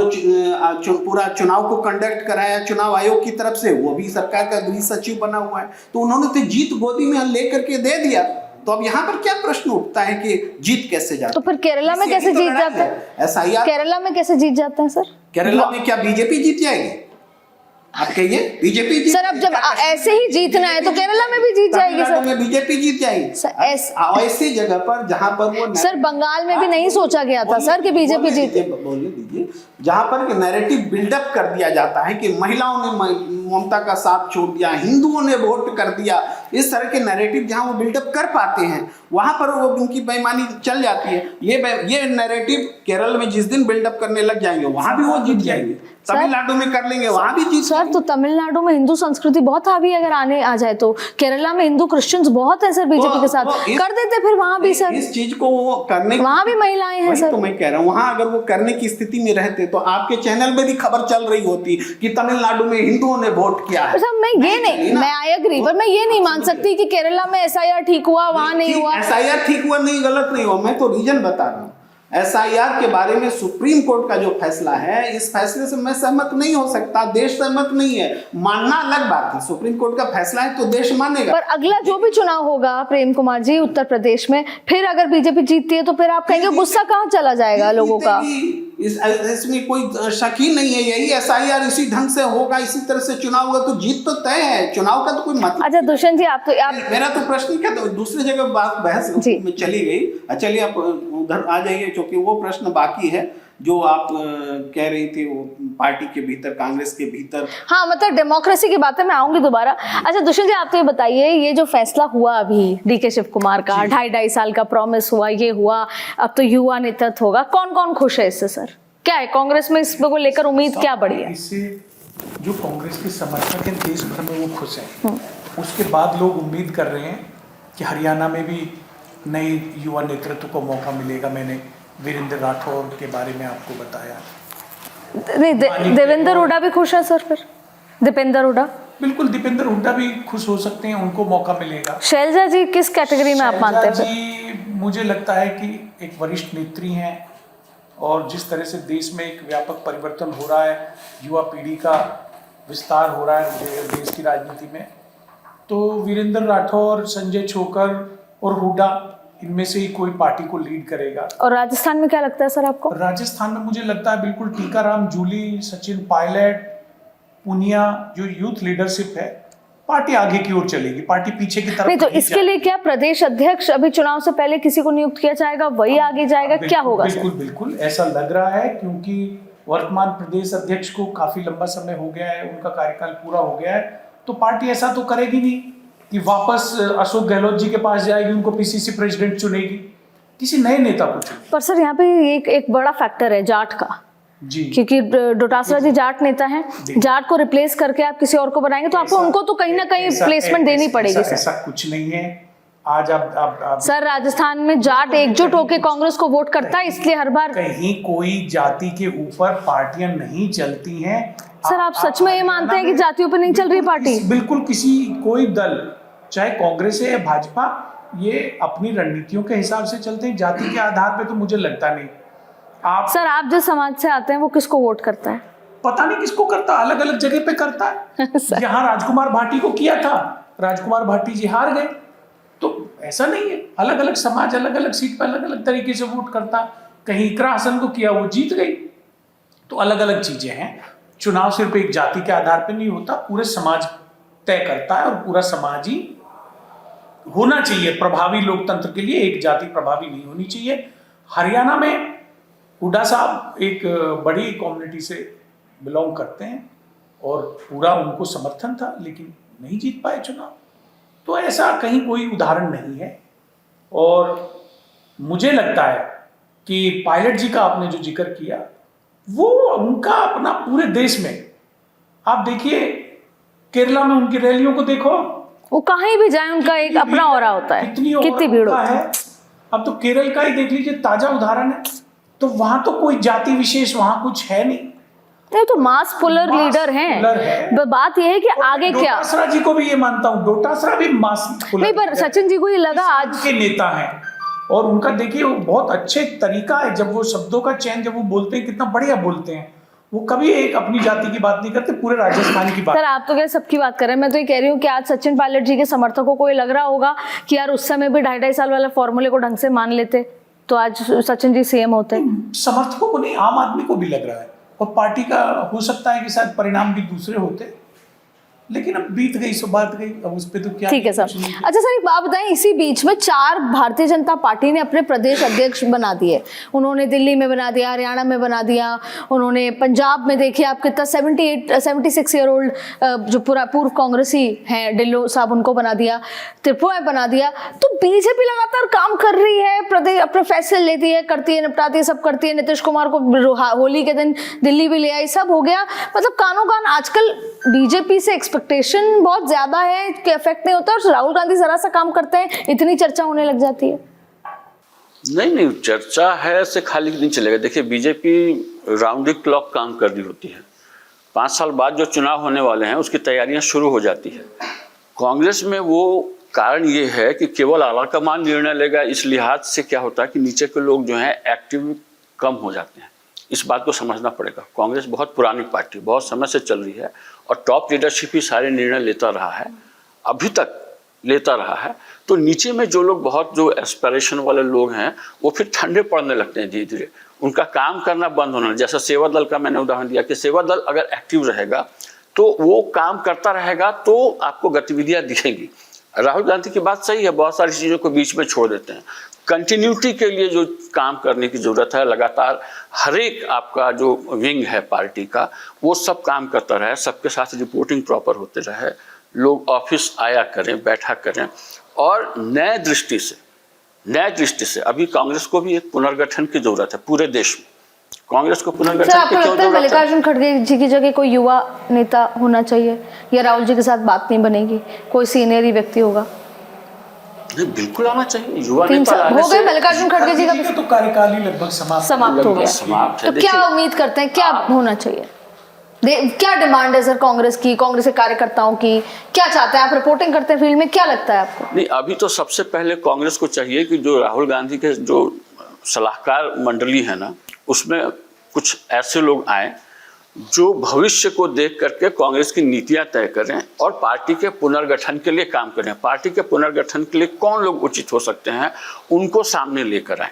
जो पूरा चुनाव को कंडक्ट कराया चुनाव आयोग की तरफ से वो भी सरकार का गृह सचिव बना हुआ है। तो उन्होंने तो जीत गोदी में लेकर के दे दिया। तो अब यहाँ पर क्या प्रश्न उठता है कि जीत कैसे जाते? तो फिर केरला में कैसे जीत जाते हैं? SIR केरला में कैसे जीत जाते हैं सर? केरला में क्या BJP जीत जाएगी? आप कहिए बीजेपी जीत सर अब जब ऐसे ही जीतना है तो केरला में भी जीत जाएगी तमिलनाडु सर। में बीजेपी जीत जाएगी ऐसी जगह पर जहां पर वो सर बंगाल में भी नहीं सोचा गया था सर कि बीजेपी जीते। बोलने दीजिए, जहां पर नैरेटिव बिल्डअप कर दिया जाता है कि महिलाओं ने ममता का साथ छोड़ दिया, हिंदुओं ने वोट कर दिया, इस तरह के नैरेटिव जहां वो बिल्डअप कर पाते हैं वहां पर वो उनकी बेईमानी चल जाती है। ये नैरेटिव केरल में जिस दिन बिल्डअप करने लग जाएंगे वहां भी वो जीत जाएंगे, तमिलनाडु में कर लेंगे वहां भी जीत। सर तो तमिलनाडु में हिंदू संस्कृति बहुत हावी अगर आने आ जाए तो केरला में हिंदू क्रिश्चियंस बहुत है सर, बीजेपी के साथ कर देते फिर वहां भी सर। इस चीज को वो करने, वहां भी महिलाएं हैं सर। तो मैं कह रहा हूँ वहां अगर वो करने की स्थिति में रहते तो आपके चैनल में भी खबर चल रही होती कि तमिलनाडु में हिंदुओं ने वोट किया है। मैं ये नहीं, मैं आई एग्री, पर मैं ये नहीं मान सकती कि केरला में एसआईआर ठीक हुआ वहां नहीं हुआ। एसआईआर ठीक हुआ नहीं, गलत नहीं हुआ, मैं तो रीजन बता रहा हूँ। एसआईआर के बारे में सुप्रीम कोर्ट का जो फैसला है, इस फैसले से मैं सहमत नहीं हो सकता, देश सहमत नहीं है, मानना अलग बात है। सुप्रीम कोर्ट का फैसला है तो देश मानेगा। पर अगला जो भी चुनाव होगा प्रेम कुमार जी उत्तर प्रदेश में, फिर अगर बीजेपी जीतती है तो फिर आप कहेंगे गुस्सा कहाँ चला जाएगा लोगों का? इसमें कोई शक ही नहीं है। यही एसआईआर इसी ढंग से होगा, इसी तरह से चुनाव होगा तो जीत तो तय है। चुनाव का तो कोई मतलब। अच्छा दुष्यंत जी आप मेरा तो प्रश्न क्या था, दूसरी जगह बात बहस में चली गई। चलिए आप उधर आ जाइए, क्योंकि वो प्रश्न बाकी है जो आप कह रही थी, वो पार्टी के भीतर, कांग्रेस के भीतर। हाँ मतलब डेमोक्रेसी की बात है, मैं आऊंगी दोबारा। अच्छा दुष्यंत जी आप तो ये बताइए, ये जो फैसला हुआ अभी डीके शिव कुमार का, 2.5 साल का प्रॉमिस हुआ, ये हुआ, अब तो युवा नेतृत्व होगा, कौन कौन खुश है इससे सर? क्या है कांग्रेस में इसको लेकर उम्मीद क्या बढ़ी है? इससे जो कांग्रेस के समर्थक हैं देश भर में वो खुश हैं। उसके बाद लोग उम्मीद कर रहे हैं कि हरियाणा में भी नई युवा नेतृत्व को मौका मिलेगा। मैंने वीरेंद्र राठौर के बारे में आपको बताया। नहीं देवेंद्र हुड्डा भी खुश है सर? फिर दीपेंद्र हुड्डा? बिल्कुल, दीपेंद्र हुड्डा भी खुश हो सकते हैं, उनको मौका मिलेगा। शैलजा जी किस कैटेगरी में आप मानते हैं? जी मुझे लगता है कि एक वरिष्ठ नेत्री हैं, और जिस तरह से देश में एक व्यापक परिवर्तन हो रहा है, युवा पीढ़ी का विस्तार हो रहा है देश की राजनीति में, तो वीरेंद्र राठौर, संजय छोकर और हुड्डा, इनमें से ही कोई पार्टी को लीड करेगा। और राजस्थान में क्या लगता है सर आपको? राजस्थान में मुझे लगता है बिल्कुल टीकाराम जूली, सचिन पायलट, पुनिया, जो यूथ लीडरशिप है, पार्टी आगे की ओर चलेगी, पार्टी पीछे की तरफ नहीं। तो इसके लिए क्या प्रदेश अध्यक्ष अभी चुनाव से पहले किसी को नियुक्त किया जाएगा, वही आगे जाएगा, क्या होगा? बिल्कुल बिल्कुल ऐसा लग रहा है, क्योंकि वर्तमान प्रदेश अध्यक्ष को काफी लंबा समय हो गया है, उनका कार्यकाल पूरा हो गया है, तो पार्टी ऐसा तो करेगी नहीं कि वापस अशोक गहलोत जी के पास जाएगी, उनको पीसीसी प्रेसिडेंट चुनेगी, किसी नए नेता को चुनेगी। पर सर यहाँ पे एक बड़ा फैक्टर है जाट का जी, क्योंकि डोटासरा जी जाट नेता हैं, जाट को रिप्लेस करके आप किसी और को बनाएंगे तो आपको उनको तो कहीं ना कहीं प्लेसमेंट देनी पड़ेगी सर। ऐसा कुछ नहीं है। आज आप सर राजस्थान में जाट एकजुट होकर कांग्रेस को वोट करता है, इसलिए हर बार कहीं कोई जाति के ऊपर पार्टियां नहीं चलती हैं। सर आप सच में ये मानते हैं कि जातियों पर नहीं चल रही पार्टी? बिल्कुल, कोई दल, चाहे कांग्रेस है या भाजपा, ये अपनी रणनीतियों के हिसाब से चलते हैं, जाति के आधार पे तो मुझे लगता नहीं। सर आप जिस समाज से आते हैं वो किसको वोट करता है? पता नहीं किसको करता, अलग अलग जगह पे करता है। यहाँ राजकुमार भाटी को किया था, राजकुमार भाटी जी हार गए, तो ऐसा नहीं है, अलग अलग समाज अलग अलग सीट पर अलग अलग तरीके से वोट करता। कहीं इकरा हसन को किया, वो जीत गई, तो अलग अलग चीजें हैं। चुनाव सिर्फ एक जाति के आधार पर नहीं होता, पूरे समाज तय करता है, और पूरा समाज ही होना चाहिए प्रभावी लोकतंत्र के लिए, एक जाति प्रभावी नहीं होनी चाहिए। हरियाणा में हुड्डा साहब एक बड़ी कम्युनिटी से बिलोंग करते हैं और पूरा उनको समर्थन था, लेकिन नहीं जीत पाए चुनाव, तो ऐसा कहीं कोई उदाहरण नहीं है। और मुझे लगता है कि पायलट जी का आपने जो जिक्र किया, वो उनका अपना पूरे देश में, आप देखिए केरला में उनकी रैलियों को देखो, वो कहीं भी जाए उनका एक अपना ऑरा होता है, कितनी भीड़ होती है। अब तो केरल का ही देख लीजिए, ताजा उदाहरण है, तो वहां तो कोई जाति विशेष वहां कुछ है नहीं, तो मास पुलर लीडर हैं। बात यह है कि आगे क्या। डोटासरा जी को भी ये मानता हूँ, डोटासरा भी मास पुलर नहीं, पर सचिन जी को ये लगा आज के नेता हैं, और उनका देखिए वो बहुत अच्छे तरीका है, जब वो शब्दों का चयन जब वो बोलते हैं कितना बढ़िया बोलते हैं, वो कभी एक अपनी जाति की बात नहीं करते, पूरे राजस्थान की बात। सर आप तो क्या सबकी बात कर रहे हैं, मैं तो ये कह रही हूँ कि आज सचिन पायलट जी के समर्थकों को ये लग रहा होगा कि यार उस समय भी 2.5 साल वाला फॉर्मूले को ढंग से मान लेते तो आज सचिन जी सीएम होते। समर्थकों को नहीं, आम आदमी को भी लग रहा है, और पार्टी का हो सकता है कि शायद परिणाम भी दूसरे होते, लेकिन अब बीत गई सो बात गई, अब उस पे तो क्या। ठीक है सर। अच्छा सर, एक बात बताएं, इसी बीच में 4 भारतीय जनता पार्टी ने अपने प्रदेश अध्यक्ष बना दिए। उन्होंने दिल्ली में बना दिया, हरियाणा में बना दिया, उन्होंने पंजाब में देखिए आप कितना 76 ईयर ओल्ड जो पूर्व कांग्रेसी हैं ढिल्लो साहब, उनको बना दिया, त्रिपुरा में बना दिया। तो बीजेपी लगातार काम कर रही है, प्रदेश अपने फैसले लेती है, करती है, निपटाती है, सब करती है। नीतीश कुमार को होली के दिन दिल्ली भी ले आई, सब हो गया। मतलब कानों कान आजकल बीजेपी से एक्सपेक्टेशन बहुत ज्यादा है कि इफेक्ट नहीं होता, और राहुल गांधी जरा सा काम करते हैं इतनी चर्चा होने लग जाती है। नहीं, चर्चा है से खाली नहीं चलेगा। देखिए, बीजेपी राउंड द क्लॉक काम कर रही होती है। 5 साल बाद जो चुनाव होने वाले हैं उसकी तैयारियां शुरू हो जाती है। कांग्रेस में वो कारण ये है कि केवल आला कमान निर्णय लेगा, इस लिहाज से क्या होता है कि नीचे के लोग जो हैं एक्टिव कम हो जाते हैं। इस बात को समझना पड़ेगा। कांग्रेस बहुत पुरानी पार्टी, बहुत समय से चल रही है, और टॉप लीडरशिप ही सारे निर्णय लेता रहा है, अभी तक लेता रहा है। तो नीचे में जो लोग बहुत जो एस्पिरेशन वाले लोग हैं वो फिर ठंडे पड़ने लगते हैं धीरे धीरे, उनका काम करना बंद होना। जैसा सेवा दल का मैंने उदाहरण दिया कि सेवा दल अगर एक्टिव रहेगा तो वो काम करता रहेगा, तो आपको गतिविधियां दिखेंगी। राहुल गांधी की बात सही है, बहुत सारी चीज़ों को बीच में छोड़ देते हैं। कंटिन्यूटी के लिए जो काम करने की ज़रूरत है, लगातार हर एक आपका जो विंग है पार्टी का वो सब काम करता रहे, सबके साथ रिपोर्टिंग प्रॉपर होते रहे, लोग ऑफिस आया करें, बैठा करें। और नए दृष्टि से अभी कांग्रेस को भी एक पुनर्गठन की जरूरत है पूरे देश में। कांग्रेस को पुनर्गठन सर, आपको लगता है मल्लिकार्जुन खड़गे जी की जगह कोई युवा नेता होना चाहिए, या राहुल जी के साथ बात नहीं बनेगी, कोई सीनियर व्यक्ति होगा? नहीं, बिल्कुल आना चाहिए युवा 3 नेता साल आने हो गए से। मल्लिकार्जुन खड़गे जी का तो कार्यकाल ही लगभग समाप्त हो गया। समाप्त है। तो क्या उम्मीद करते हैं, क्या होना चाहिए? क्या डिमांड है सर कांग्रेस की, कांग्रेस के कार्यकर्ताओं की? क्या चाहते हैं आप? रिपोर्टिंग करते हैं फील्ड में, क्या लगता है आपको? नहीं, अभी तो सबसे पहले कांग्रेस को चाहिए कि जो राहुल गांधी के जो सलाहकार मंडली है ना, उसमें कुछ ऐसे लोग आए जो भविष्य को देख करके कांग्रेस की नीतियां तय करें और पार्टी के पुनर्गठन के लिए काम करें। पार्टी के पुनर्गठन के लिए कौन लोग उचित हो सकते हैं उनको सामने लेकर आए,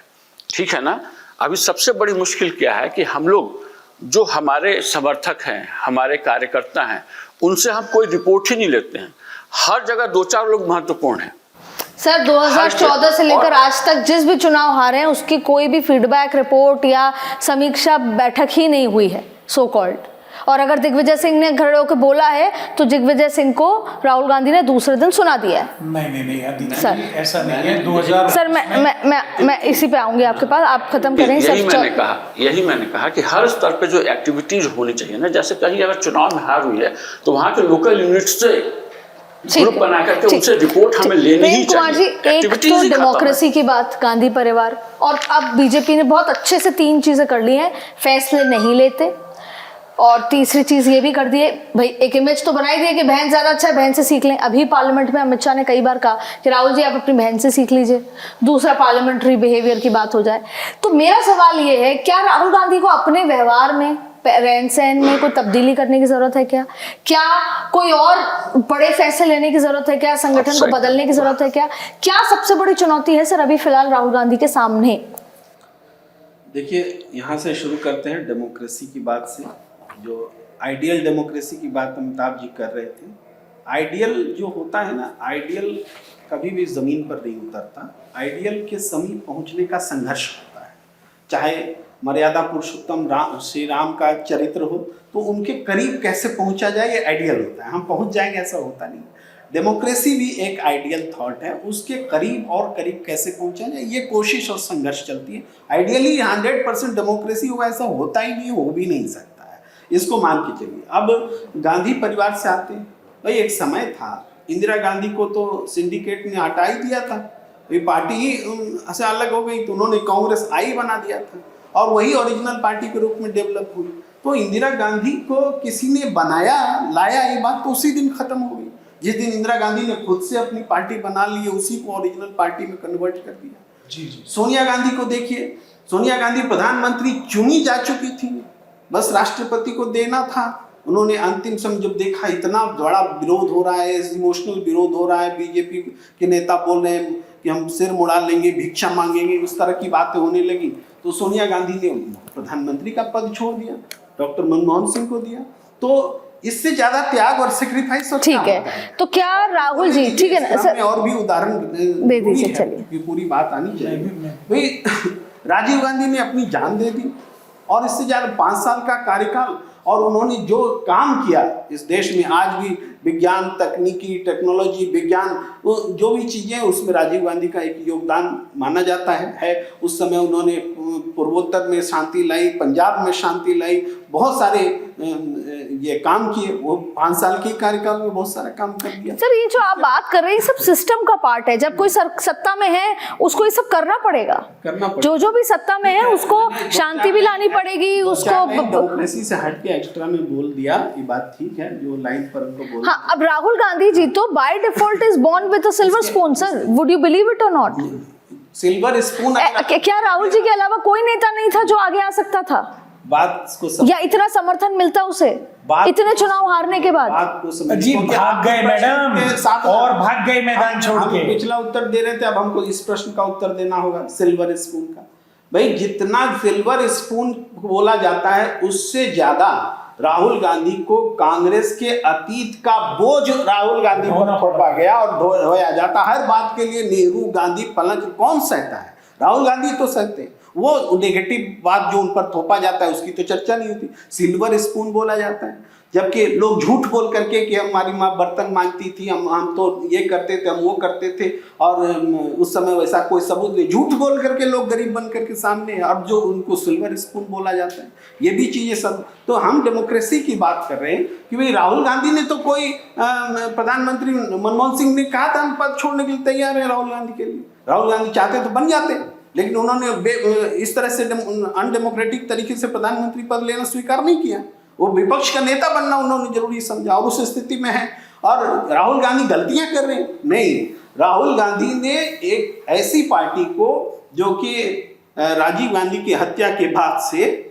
ठीक है ना। अभी सबसे बड़ी मुश्किल क्या है कि हम लोग जो हमारे समर्थक हैं, हमारे कार्यकर्ता हैं, उनसे हम कोई रिपोर्ट ही नहीं लेते हैं। हर जगह 2-4 लोग महत्वपूर्ण हैं। सर 2014 से लेकर आज तक जिस भी चुनाव हारे हैं उसकी कोई भी फीडबैक रिपोर्ट या समीक्षा बैठक ही नहीं हुई है सो कॉल्ड। और अगर दिग्विजय सिंह ने खड़े होकर बोला है तो दिग्विजय सिंह को राहुल गांधी ने दूसरे दिन सुना दिया है। नहीं अदिति सर, जी, ऐसा नहीं है। 2000 सर मैं इसी पे आऊंगी आपके पास, आप खत्म करें। यही मैंने कहा कि हर स्तर पे जो एक्टिविटीज होनी चाहिए ना, जैसे कहीं अगर चुनाव में हार हुई है तो वहाँ के लोकल यूनिट से ग्रुप बना करके उनसे रिपोर्ट हमें लेनी ही कुमार जी, चाहिए। एक तो डेमोक्रेसी की बात, गांधी परिवार, और अब बीजेपी ने बहुत अच्छे से 3 चीजें कर ली हैं। फैसले नहीं लेते, और तीसरी चीज ये भी कर दिए भाई, एक इमेज तो बनाई दी है कि बहन ज्यादा अच्छा है, बहन से सीख लें। अभी पार्लियामेंट में अमित शाह ने कई बार कहा कि राहुल जी आप अपनी बहन से सीख लीजिए, दूसरा पार्लियामेंट्री बिहेवियर की बात हो जाए। तो मेरा सवाल ये है, क्या राहुल गांधी को अपने व्यवहार में, रहन सहन में कोई तब्दीली करने की जरूरत है? क्या कोई और बड़े फैसले लेने की जरूरत है? क्या संगठन को बदलने की जरूरत है? क्या सबसे बड़ी चुनौती है सर अभी फिलहाल राहुल गांधी के सामने? देखिए, यहाँ से शुरू करते हैं डेमोक्रेसी की बात से। जो आइडियल डेमोक्रेसी की बात अमिताभ जी कर रहे थे, आइडियल जो होता है ना, आइडियल कभी भी ज़मीन पर नहीं उतरता। आइडियल के समीप पहुँचने का संघर्ष होता है। चाहे मर्यादा पुरुषोत्तम श्री राम का चरित्र हो तो उनके करीब कैसे पहुंचा जाए, ये आइडियल होता है। हम पहुंच जाएंगे ऐसा होता नहीं। डेमोक्रेसी भी एक आइडियल थॉट है, उसके करीब और करीब कैसे पहुंचा जाए ये कोशिश और संघर्ष चलती है। आइडियली 100% डेमोक्रेसी होगा ऐसा होता ही नहीं, हो भी नहीं सकता है, इसको मान के चलिए। अब गांधी परिवार से आते हैं, भाई एक समय था इंदिरा गांधी को तो सिंडिकेट ने हटा ही दिया था, ये पार्टी ही ऐसे अलग हो गई तो उन्होंने कांग्रेस आई बना दिया था और वही ओरिजिनल पार्टी के रूप में डेवलप हुई। तो इंदिरा गांधी को किसी ने बनाया लाया, ये बात तो उसी दिन खत्म हो गई जिस दिन इंदिरा गांधी ने खुद से अपनी पार्टी बना ली, उसी को ओरिजिनल पार्टी में कन्वर्ट कर दिया। जी। सोनिया गांधी को देखिए, सोनिया गांधी प्रधानमंत्री चुनी जा चुकी थी, बस राष्ट्रपति को देना था। उन्होंने अंतिम समय जब देखा इतना बड़ा विरोध हो रहा है, इमोशनल विरोध हो रहा है, बीजेपी के नेता बोल रहे हैं कि हम सिर मुड़ा लेंगे, भिक्षा मांगेंगे, इस तरह की बातें होने लगी, तो सोनिया गांधी ने प्रधानमंत्री का पद छोड़ दिया, डॉक्टर मनमोहन सिंह को दिया। तो इससे ज्यादा त्याग और सेक्रीफाइस और ठीक क्या है, होता है? तो क्या राहुल जी, ठीक है ना इस क्रम सर, में और भी उदाहरण दे दीजिए, है, चलिए। कि पूरी बात आनी चाहिए भाई। राजीव गांधी ने अपनी जान दे दी और इससे ज्यादा 5 साल का कार्यकाल, और उन्होंने जो काम किया इस देश में, आज भी विज्ञान, तकनीकी, टेक्नोलॉजी, विज्ञान, वो जो भी चीजें, उसमें राजीव गांधी का एक योगदान माना जाता है। उस समय उन्होंने पूर्वोत्तर में शांति लाई, पंजाब में शांति लाई, बहुत सारे ये काम किए। वो 5 साल के कार्यकाल में बहुत सारा काम कर दिया। सर ये जो आप बात कर रहे हैं सब सिस्टम का पार्ट है। जब कोई सत्ता में है उसको ये सब करना पड़ेगा, जो भी सत्ता में है उसको शांति भी लानी पड़ेगी, उसको डेमोक्रेसी से हट के एक्स्ट्रा में बोल दिया, ये बात ठीक है, जो लाइन पर उनको बोल। हाँ, अब राहुल गांधी जी तो by default is born with a silver spoon sir, would you believe it और नॉट? सिल्वर स्पून, क्या राहुल जी के अलावा कोई नेता नहीं था जो आगे आ सकता था बात को या इतना समर्थन मिलता उसे इतने चुनाव हारने के बाद? बात को समझ जी, भाग गए मैडम और भाग गए मैदान छोड़ के। पिछला उत्तर दे रहे थे, अब हमको इस प्रश्न का उत्तर देना होगा सिल्वर स्पून का। भाई जितना सिल्वर स्पून बोला जाता है उससे ज्यादा राहुल गांधी को कांग्रेस के अतीत का बोझ राहुल गांधी पर थोपा गया और ढोया जाता। हर बात के लिए नेहरू, गांधी, पलंग कौन सहता है? राहुल गांधी तो सहते। वो नेगेटिव बात जो उन पर थोपा जाता है उसकी तो चर्चा नहीं होती। सिल्वर स्पून बोला जाता है, जबकि लोग झूठ बोल करके कि हमारी माँ बर्तन मांगती थी, हम तो ये करते थे, हम वो करते थे, और उस समय वैसा कोई सबूत नहीं, झूठ बोल करके लोग गरीब बन करके सामने, अब जो उनको सिल्वर स्पून बोला जाता है, ये भी चीज़ें सब। तो हम डेमोक्रेसी की बात कर रहे हैं कि भाई राहुल गांधी ने तो कोई प्रधानमंत्री मनमोहन सिंह ने कहा था हम पद छोड़ने के लिए तैयार है राहुल गांधी के लिए। राहुल गांधी चाहते तो बन जाते, लेकिन उन्होंने इस तरह से अनडेमोक्रेटिक तरीके से प्रधानमंत्री पद लेना स्वीकार नहीं किया। वो विपक्ष का नेता बनना उन्होंने जरूरी समझा, और उस स्थिति में है। और राहुल गांधी गलतियां कर रहे हैं? नहीं, राहुल गांधी ने एक ऐसी पार्टी को जो कि राजीव गांधी की हत्या के बाद से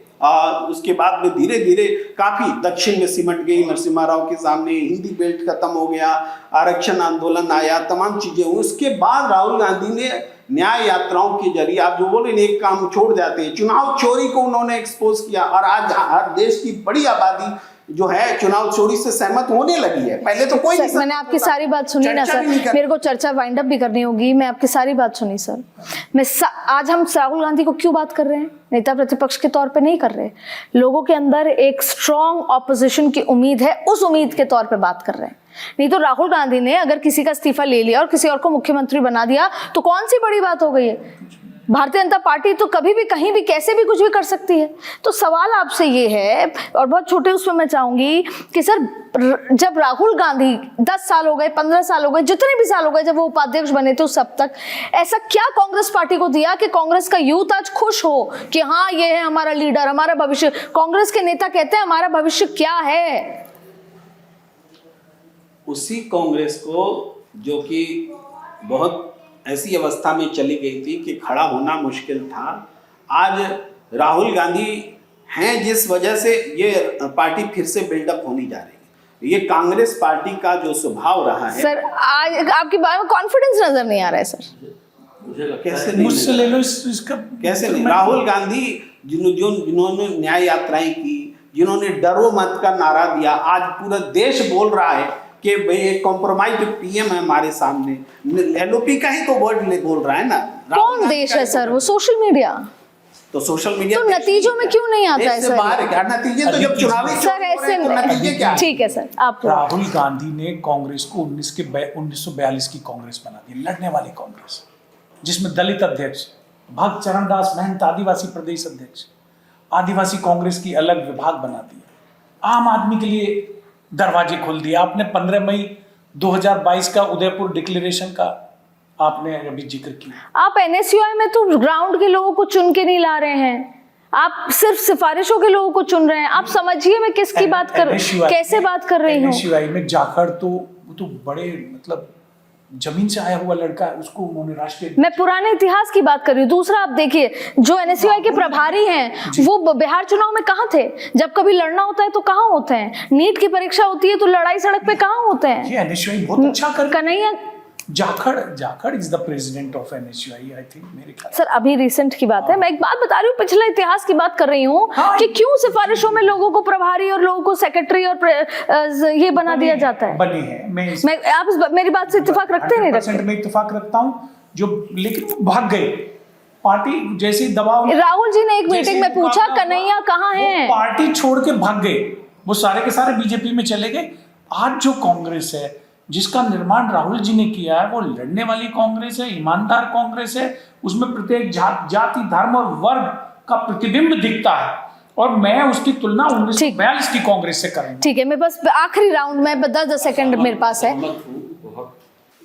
उसके बाद में धीरे धीरे काफी दक्षिण में सिमट गई। नरसिम्हा राव के सामने हिंदी बेल्ट खत्म हो गया, आरक्षण आंदोलन आया, तमाम चीजें। उसके बाद राहुल गांधी ने न्याय यात्राओं के जरिए, आप जो बोले एक काम छोड़ जाते हैं, चुनाव चोरी को उन्होंने एक्सपोज किया। और आज हर देश की बड़ी आबादी जो है चुनाव चोरी से सहमत होने लगी है। पहले तो कोई नहीं। मैंने आपकी सारी बात सुनी ना सर, मेरे को चर्चा वाइंड अप भी करनी होगी। मैं आपकी सारी बात सुनी सर। आज हम राहुल गांधी को क्यों बात कर रहे हैं? नेता प्रतिपक्ष के तौर पे नहीं कर रहे, लोगों के अंदर एक स्ट्रॉन्ग ऑपोजिशन की उम्मीद है, उस उम्मीद के तौर पे बात कर रहे हैं। नहीं तो राहुल गांधी ने अगर किसी का इस्तीफा ले लिया और किसी और को मुख्यमंत्री बना दिया तो कौन सी बड़ी बात हो गई है? भारतीय जनता पार्टी तो कभी भी कहीं भी कैसे भी कुछ भी कर सकती है। तो सवाल आपसे ये है, और बहुत छोटे उसमें मैं चाहूंगी कि सर जब राहुल गांधी 10 साल हो गए, 15 साल हो गए, जितने भी साल हो गए जब वो उपाध्यक्ष बने थे, उस सब तक ऐसा क्या कांग्रेस पार्टी को दिया कि कांग्रेस का यूथ आज खुश हो कि हाँ ये है हमारा लीडर, हमारा भविष्य? कांग्रेस के नेता कहते हैं हमारा भविष्य क्या है? उसी कांग्रेस को जो कि बहुत ऐसी अवस्था में चली गई थी कि खड़ा होना मुश्किल था, आज राहुल गांधी हैं जिस वजह से ये पार्टी फिर से बिल्डअप होनी जा रही है। ये कांग्रेस पार्टी का जो स्वभाव रहा है। सर आज आपकी बात में कॉन्फिडेंस नजर नहीं आ रहा है सर। कैसे नहीं? मुझसे ले लो इसका कैसे नहीं? राहुल गांधी जिन्होंने न्याय यात्राएं की, जिन्होंने डरो मत का नारा दिया, आज पूरा देश बोल रहा है कि भाई एक कॉम्प्रोमाइज पीएम है हमारे सामने। एलओपी का ही तो वर्ड बोल रहा है ना। कौन देश है सर? वो सोशल मीडिया। तो सोशल मीडिया तो नतीजों में क्यों नहीं आता है सर? बाहर क्या नतीजे? तो जब चुनावी सर ऐसे नतीजे क्या? ठीक है सर, आप राहुल गांधी ने कांग्रेस को 1942 की कांग्रेस बना दी, लड़ने वाली कांग्रेस, जिसमें दलित अध्यक्ष, भक्त चरणदास महंत आदिवासी प्रदेश अध्यक्ष, आदिवासी कांग्रेस की अलग विभाग बना दिया, आम आदमी के लिए दरवाजे खोल दिया। आपने 15 मई 2022 का उदयपुर डिक्लेरेशन का आपने अभी जिक्र किया। आप एनएसयूआई में तो ग्राउंड के लोगों को चुन के नहीं ला रहे हैं, आप सिर्फ सिफारिशों के लोगों को चुन रहे हैं। आप समझिए मैं किसकी बात कर, कैसे बात कर रही हूँ। एनएसयूआई में जाकर तो बड़े मतलब जमीन से आया हुआ लड़का है, उसको उन्होंने राष्ट्रीय, मैं पुराने इतिहास की बात कर रही हूँ। दूसरा आप देखिए, जो एनएसयूआई के प्रभारी हैं वो बिहार चुनाव में कहाँ थे? जब कभी लड़ना होता है तो कहाँ होते हैं? नीट की परीक्षा होती है तो लड़ाई सड़क पे कहाँ होते हैं? ये एनएसयूआई बहुत अच्छा कर Kanhaiya Jakhar is the president of NSUI, I think, मेरे ख्याल से। सर अभी रिसेंट की बात है, मैं एक बात बता रही हूँ, पिछले इतिहास की बात कर रही हूँ हाँ, कि क्यों सिफारिशों में लोगों को प्रभारी और लोगों को सेक्रेटरी और ये बना दिया जाता है। बने हैं, मैं आप मेरी बात से इत्तेफाक रखते नहीं 100% रखते? में इत्तेफाक रखता हूँ, जो लेकिन वो भाग गए पार्टी जैसे दबाव। राहुल जी ने एक जैसे मीटिंग में मुकाबला पूछा हुआ, कन्हैया कहाँ वो हैं? पार्टी छोड़ के भाग गए, वो सारे के सारे बीजेपी में चले गए। आज जो कांग्रेस है, जिसका निर्माण राहुल जी ने किया है, वो लड़ने वाली कांग्रेस है, ईमानदार कांग्रेस है, उसमें प्रत्येक जाति, धर्म और वर्ग का प्रतिबिंब दिखता है, और मैं उसकी तुलना 1942 की कांग्रेस से करूंगा। ठीक है, मेरे पास आखिरी राउंड में 10 सेकंड मेरे पास है।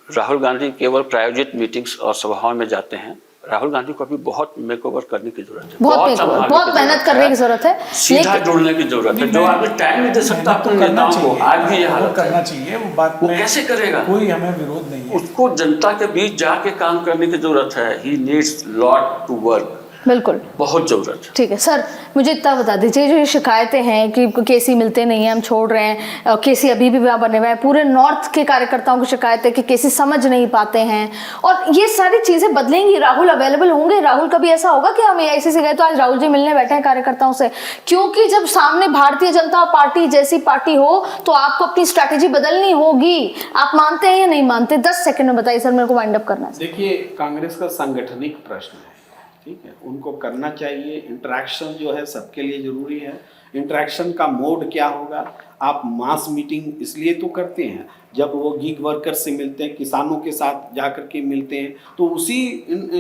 राहुल गांधी केवल प्रायोजित मीटिंग्स और सभाओं में जाते हैं। राहुल गांधी को अभी बहुत मेकओवर करने की जरूरत है, बहुत मेहनत करने की जरूरत है, सीधा जुड़ने की जरूरत है। जो आदमी टाइम नहीं दे सकता अपने नेताओं को, आज भी ये हालत करना चाहिए, वो बात वो में कैसे करेगा? कोई हमें विरोध नहीं है। उसको जनता के बीच जाके काम करने की जरूरत है। He needs lot to work, बिल्कुल बहुत जरूरत है। ठीक है सर, मुझे इतना बता दीजिए, जो ये शिकायतें हैं कि केसी मिलते नहीं हैं, हम छोड़ रहे हैं, केसी अभी भी वहाँ बने हुए हैं, पूरे नॉर्थ के कार्यकर्ताओं की शिकायत है कि केसी समझ नहीं पाते हैं, और ये सारी चीज़ें बदलेंगी? राहुल अवेलेबल होंगे? राहुल कभी ऐसा होगा कि हम AIC से गए तो आज राहुल जी मिलने बैठे हैं कार्यकर्ताओं से? क्योंकि जब सामने भारतीय जनता पार्टी जैसी पार्टी हो तो आपको अपनी स्ट्रैटेजी बदलनी होगी। आप मानते हैं या नहीं मानते? 10 सेकंड में बताइए सर, मेरे को वाइंड अप करना है। देखिए, कांग्रेस का सांगठनिक प्रश्न है, ठीक है, उनको करना चाहिए। इंटरेक्शन जो है सबके लिए जरूरी है। इंटरेक्शन का मोड क्या होगा? आप मास मीटिंग इसलिए तो करते हैं, जब वो गीग वर्कर से मिलते हैं, किसानों के साथ जाकर के मिलते हैं, तो उसी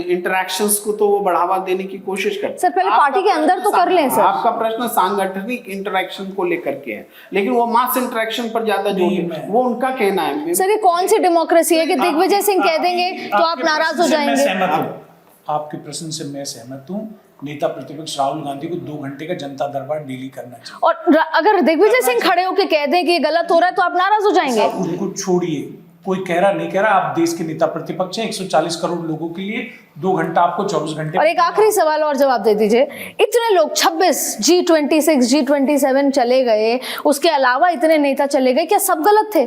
इंटरेक्शंस को तो वो बढ़ावा देने की कोशिश करते हैं। सर पहले पार्टी के अंदर तो कर लें सर। आपका प्रश्न सांगठनिक इंटरेक्शन को लेकर के है, लेकिन वो मास इंटरेक्शन पर ज्यादा जोर है, वो उनका कहना है। सर ये कौन सी डेमोक्रेसी है कि दिग्विजय सिंह कह देंगे तो आप नाराज हो जाएंगे? आपके प्रश्न से मैं सहमत हूँ। नेता प्रतिपक्ष राहुल गांधी को 2 घंटे का जनता दरबार डेली करना चाहिए। और अगर दिग्विजय सिंह खड़े होकर कह दें कि ये गलत हो रहा है तो आप नाराज हो जाएंगे? उनको छोड़िए, कोई कह रहा नहीं कह रहा, आप देश के नेता प्रतिपक्ष हैं। 140 करोड़ लोगों के लिए 2 घंटा आपको 24 घंटे। और एक आखिरी सवाल और जवाब दे दीजिए, इतने लोग 26 G26 G27 चले गए, उसके अलावा इतने नेता चले गए, क्या सब गलत थे?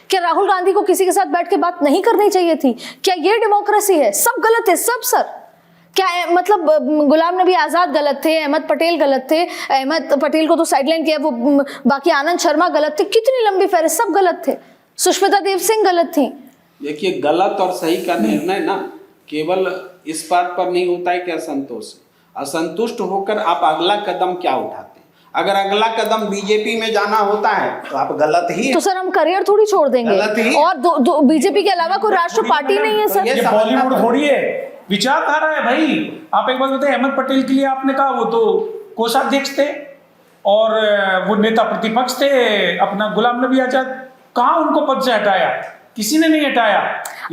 क्या राहुल गांधी को किसी के साथ बैठ के बात नहीं करनी चाहिए थी? क्या ये डेमोक्रेसी है? सब गलत है सब सर। क्या मतलब गुलाम नबी आजाद गलत थे, अहमद पटेल गलत थे, अहमद पटेल को तो साइडलाइन किया, वो बाकी आनंद शर्मा गलत थे, कितनी लंबी फहरिस्त, सब गलत थे, सुष्मिता देव सिंह गलत थी। देखिए, गलत और सही का निर्णय ना केवल इस बात पर नहीं होता है कि असंतुष्ट होकर आप अगला कदम क्या उठाते हैं। अगर अगला कदम बीजेपी में जाना होता है तो आप गलत ही है। तो सर हम करियर थोड़ी छोड़ देंगे, और बीजेपी के अलावा कोई राष्ट्र पार्टी नहीं है सर। ये बॉलीवुड थोड़ी है, विचारधारा है भाई। आप एक बात बताइए, अहमद पटेल के लिए आपने कहा वो तो कोषाध्यक्ष थे और वो नेता प्रतिपक्ष थे, अपना गुलाम नबी आजाद, कहाँ उनको पद से हटाया? किसी ने नहीं हटाया।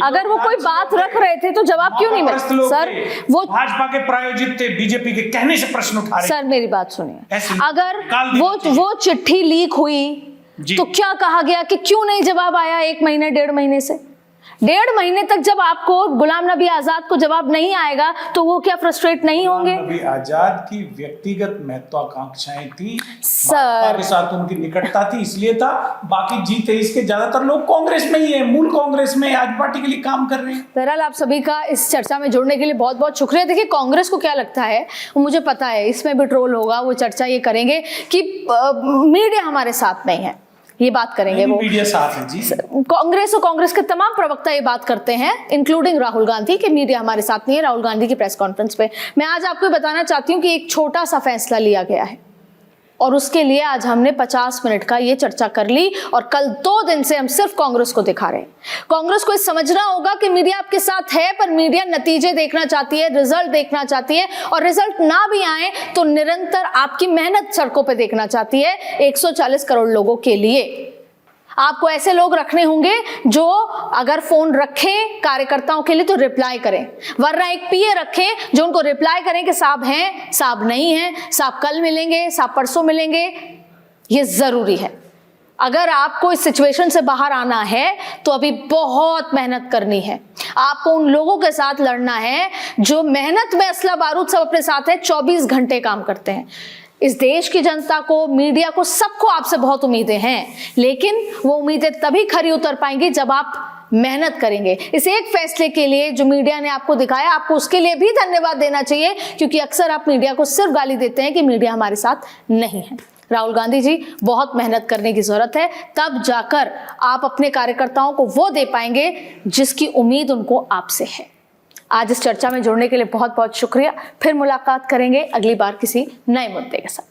अगर वो कोई बात रख रहे थे तो जवाब क्यों नहीं मिला सर? वो भाजपा के प्रायोजित थे, बीजेपी के कहने से प्रश्न उठा रहे। सर मेरी बात सुनिए, ऐसे अगर निकाल वो चिट्ठी लीक हुई तो क्या कहा गया कि क्यों नहीं जवाब आया? 1 महीने 1.5 महीने से 1.5 महीने तक जब आपको गुलाम नबी आजाद को जवाब नहीं आएगा तो वो क्या फ्रस्ट्रेट नहीं होंगे? गुलाम नबी आजाद की व्यक्तिगत महत्वाकांक्षाएं थी सर, के साथ उनकी निकटता थी, इसलिए था। बाकी G23 के ज्यादातर लोग कांग्रेस में ही है, मूल कांग्रेस में आज पार्टी के लिए काम कर रहे हैं। बहरहाल आप सभी का इस चर्चा में जुड़ने के लिए बहुत बहुत शुक्रिया। देखिए, कांग्रेस को क्या लगता है वो मुझे पता है, इसमें भी ट्रोल होगा, वो चर्चा ये करेंगे कि मीडिया हमारे साथ नहीं है, ये बात करेंगे वो। मीडिया साथ है जी। कांग्रेस और कांग्रेस के तमाम प्रवक्ता ये बात करते हैं, इंक्लूडिंग राहुल गांधी, कि मीडिया हमारे साथ नहीं है। राहुल गांधी की प्रेस कॉन्फ्रेंस पे मैं आज आपको बताना चाहती हूँ कि एक छोटा सा फैसला लिया गया है, और उसके लिए आज हमने 50 मिनट का ये चर्चा कर ली, और कल 2 दिन से हम सिर्फ कांग्रेस को दिखा रहे हैं। कांग्रेस को समझना होगा कि मीडिया आपके साथ है, पर मीडिया नतीजे देखना चाहती है, रिजल्ट देखना चाहती है, और रिजल्ट ना भी आए तो निरंतर आपकी मेहनत सड़कों पे देखना चाहती है 140 करोड़ लोगों के लिए। आपको ऐसे लोग रखने होंगे जो अगर फोन रखें कार्यकर्ताओं के लिए तो रिप्लाई करें, वरना एक पीए रखें जो उनको रिप्लाई करें कि साहब हैं, साहब नहीं हैं, साहब कल मिलेंगे, साहब परसों मिलेंगे। ये जरूरी है। अगर आपको इस सिचुएशन से बाहर आना है तो अभी बहुत मेहनत करनी है। आपको उन लोगों के साथ लड़ना है जो मेहनत में असला बारूद सब अपने साथ है, 24 घंटे काम करते हैं। इस देश की जनता को, मीडिया को, सबको आपसे बहुत उम्मीदें हैं, लेकिन वो उम्मीदें तभी खरी उतर पाएंगी जब आप मेहनत करेंगे। इस एक फैसले के लिए जो मीडिया ने आपको दिखाया, आपको उसके लिए भी धन्यवाद देना चाहिए, क्योंकि अक्सर आप मीडिया को सिर्फ गाली देते हैं कि मीडिया हमारे साथ नहीं है। राहुल गांधी जी, बहुत मेहनत करने की जरूरत है, तब जाकर आप अपने कार्यकर्ताओं को वो दे पाएंगे जिसकी उम्मीद उनको आपसे है। आज इस चर्चा में जुड़ने के लिए बहुत बहुत शुक्रिया। फिर मुलाकात करेंगे अगली बार किसी नए मुद्दे के साथ।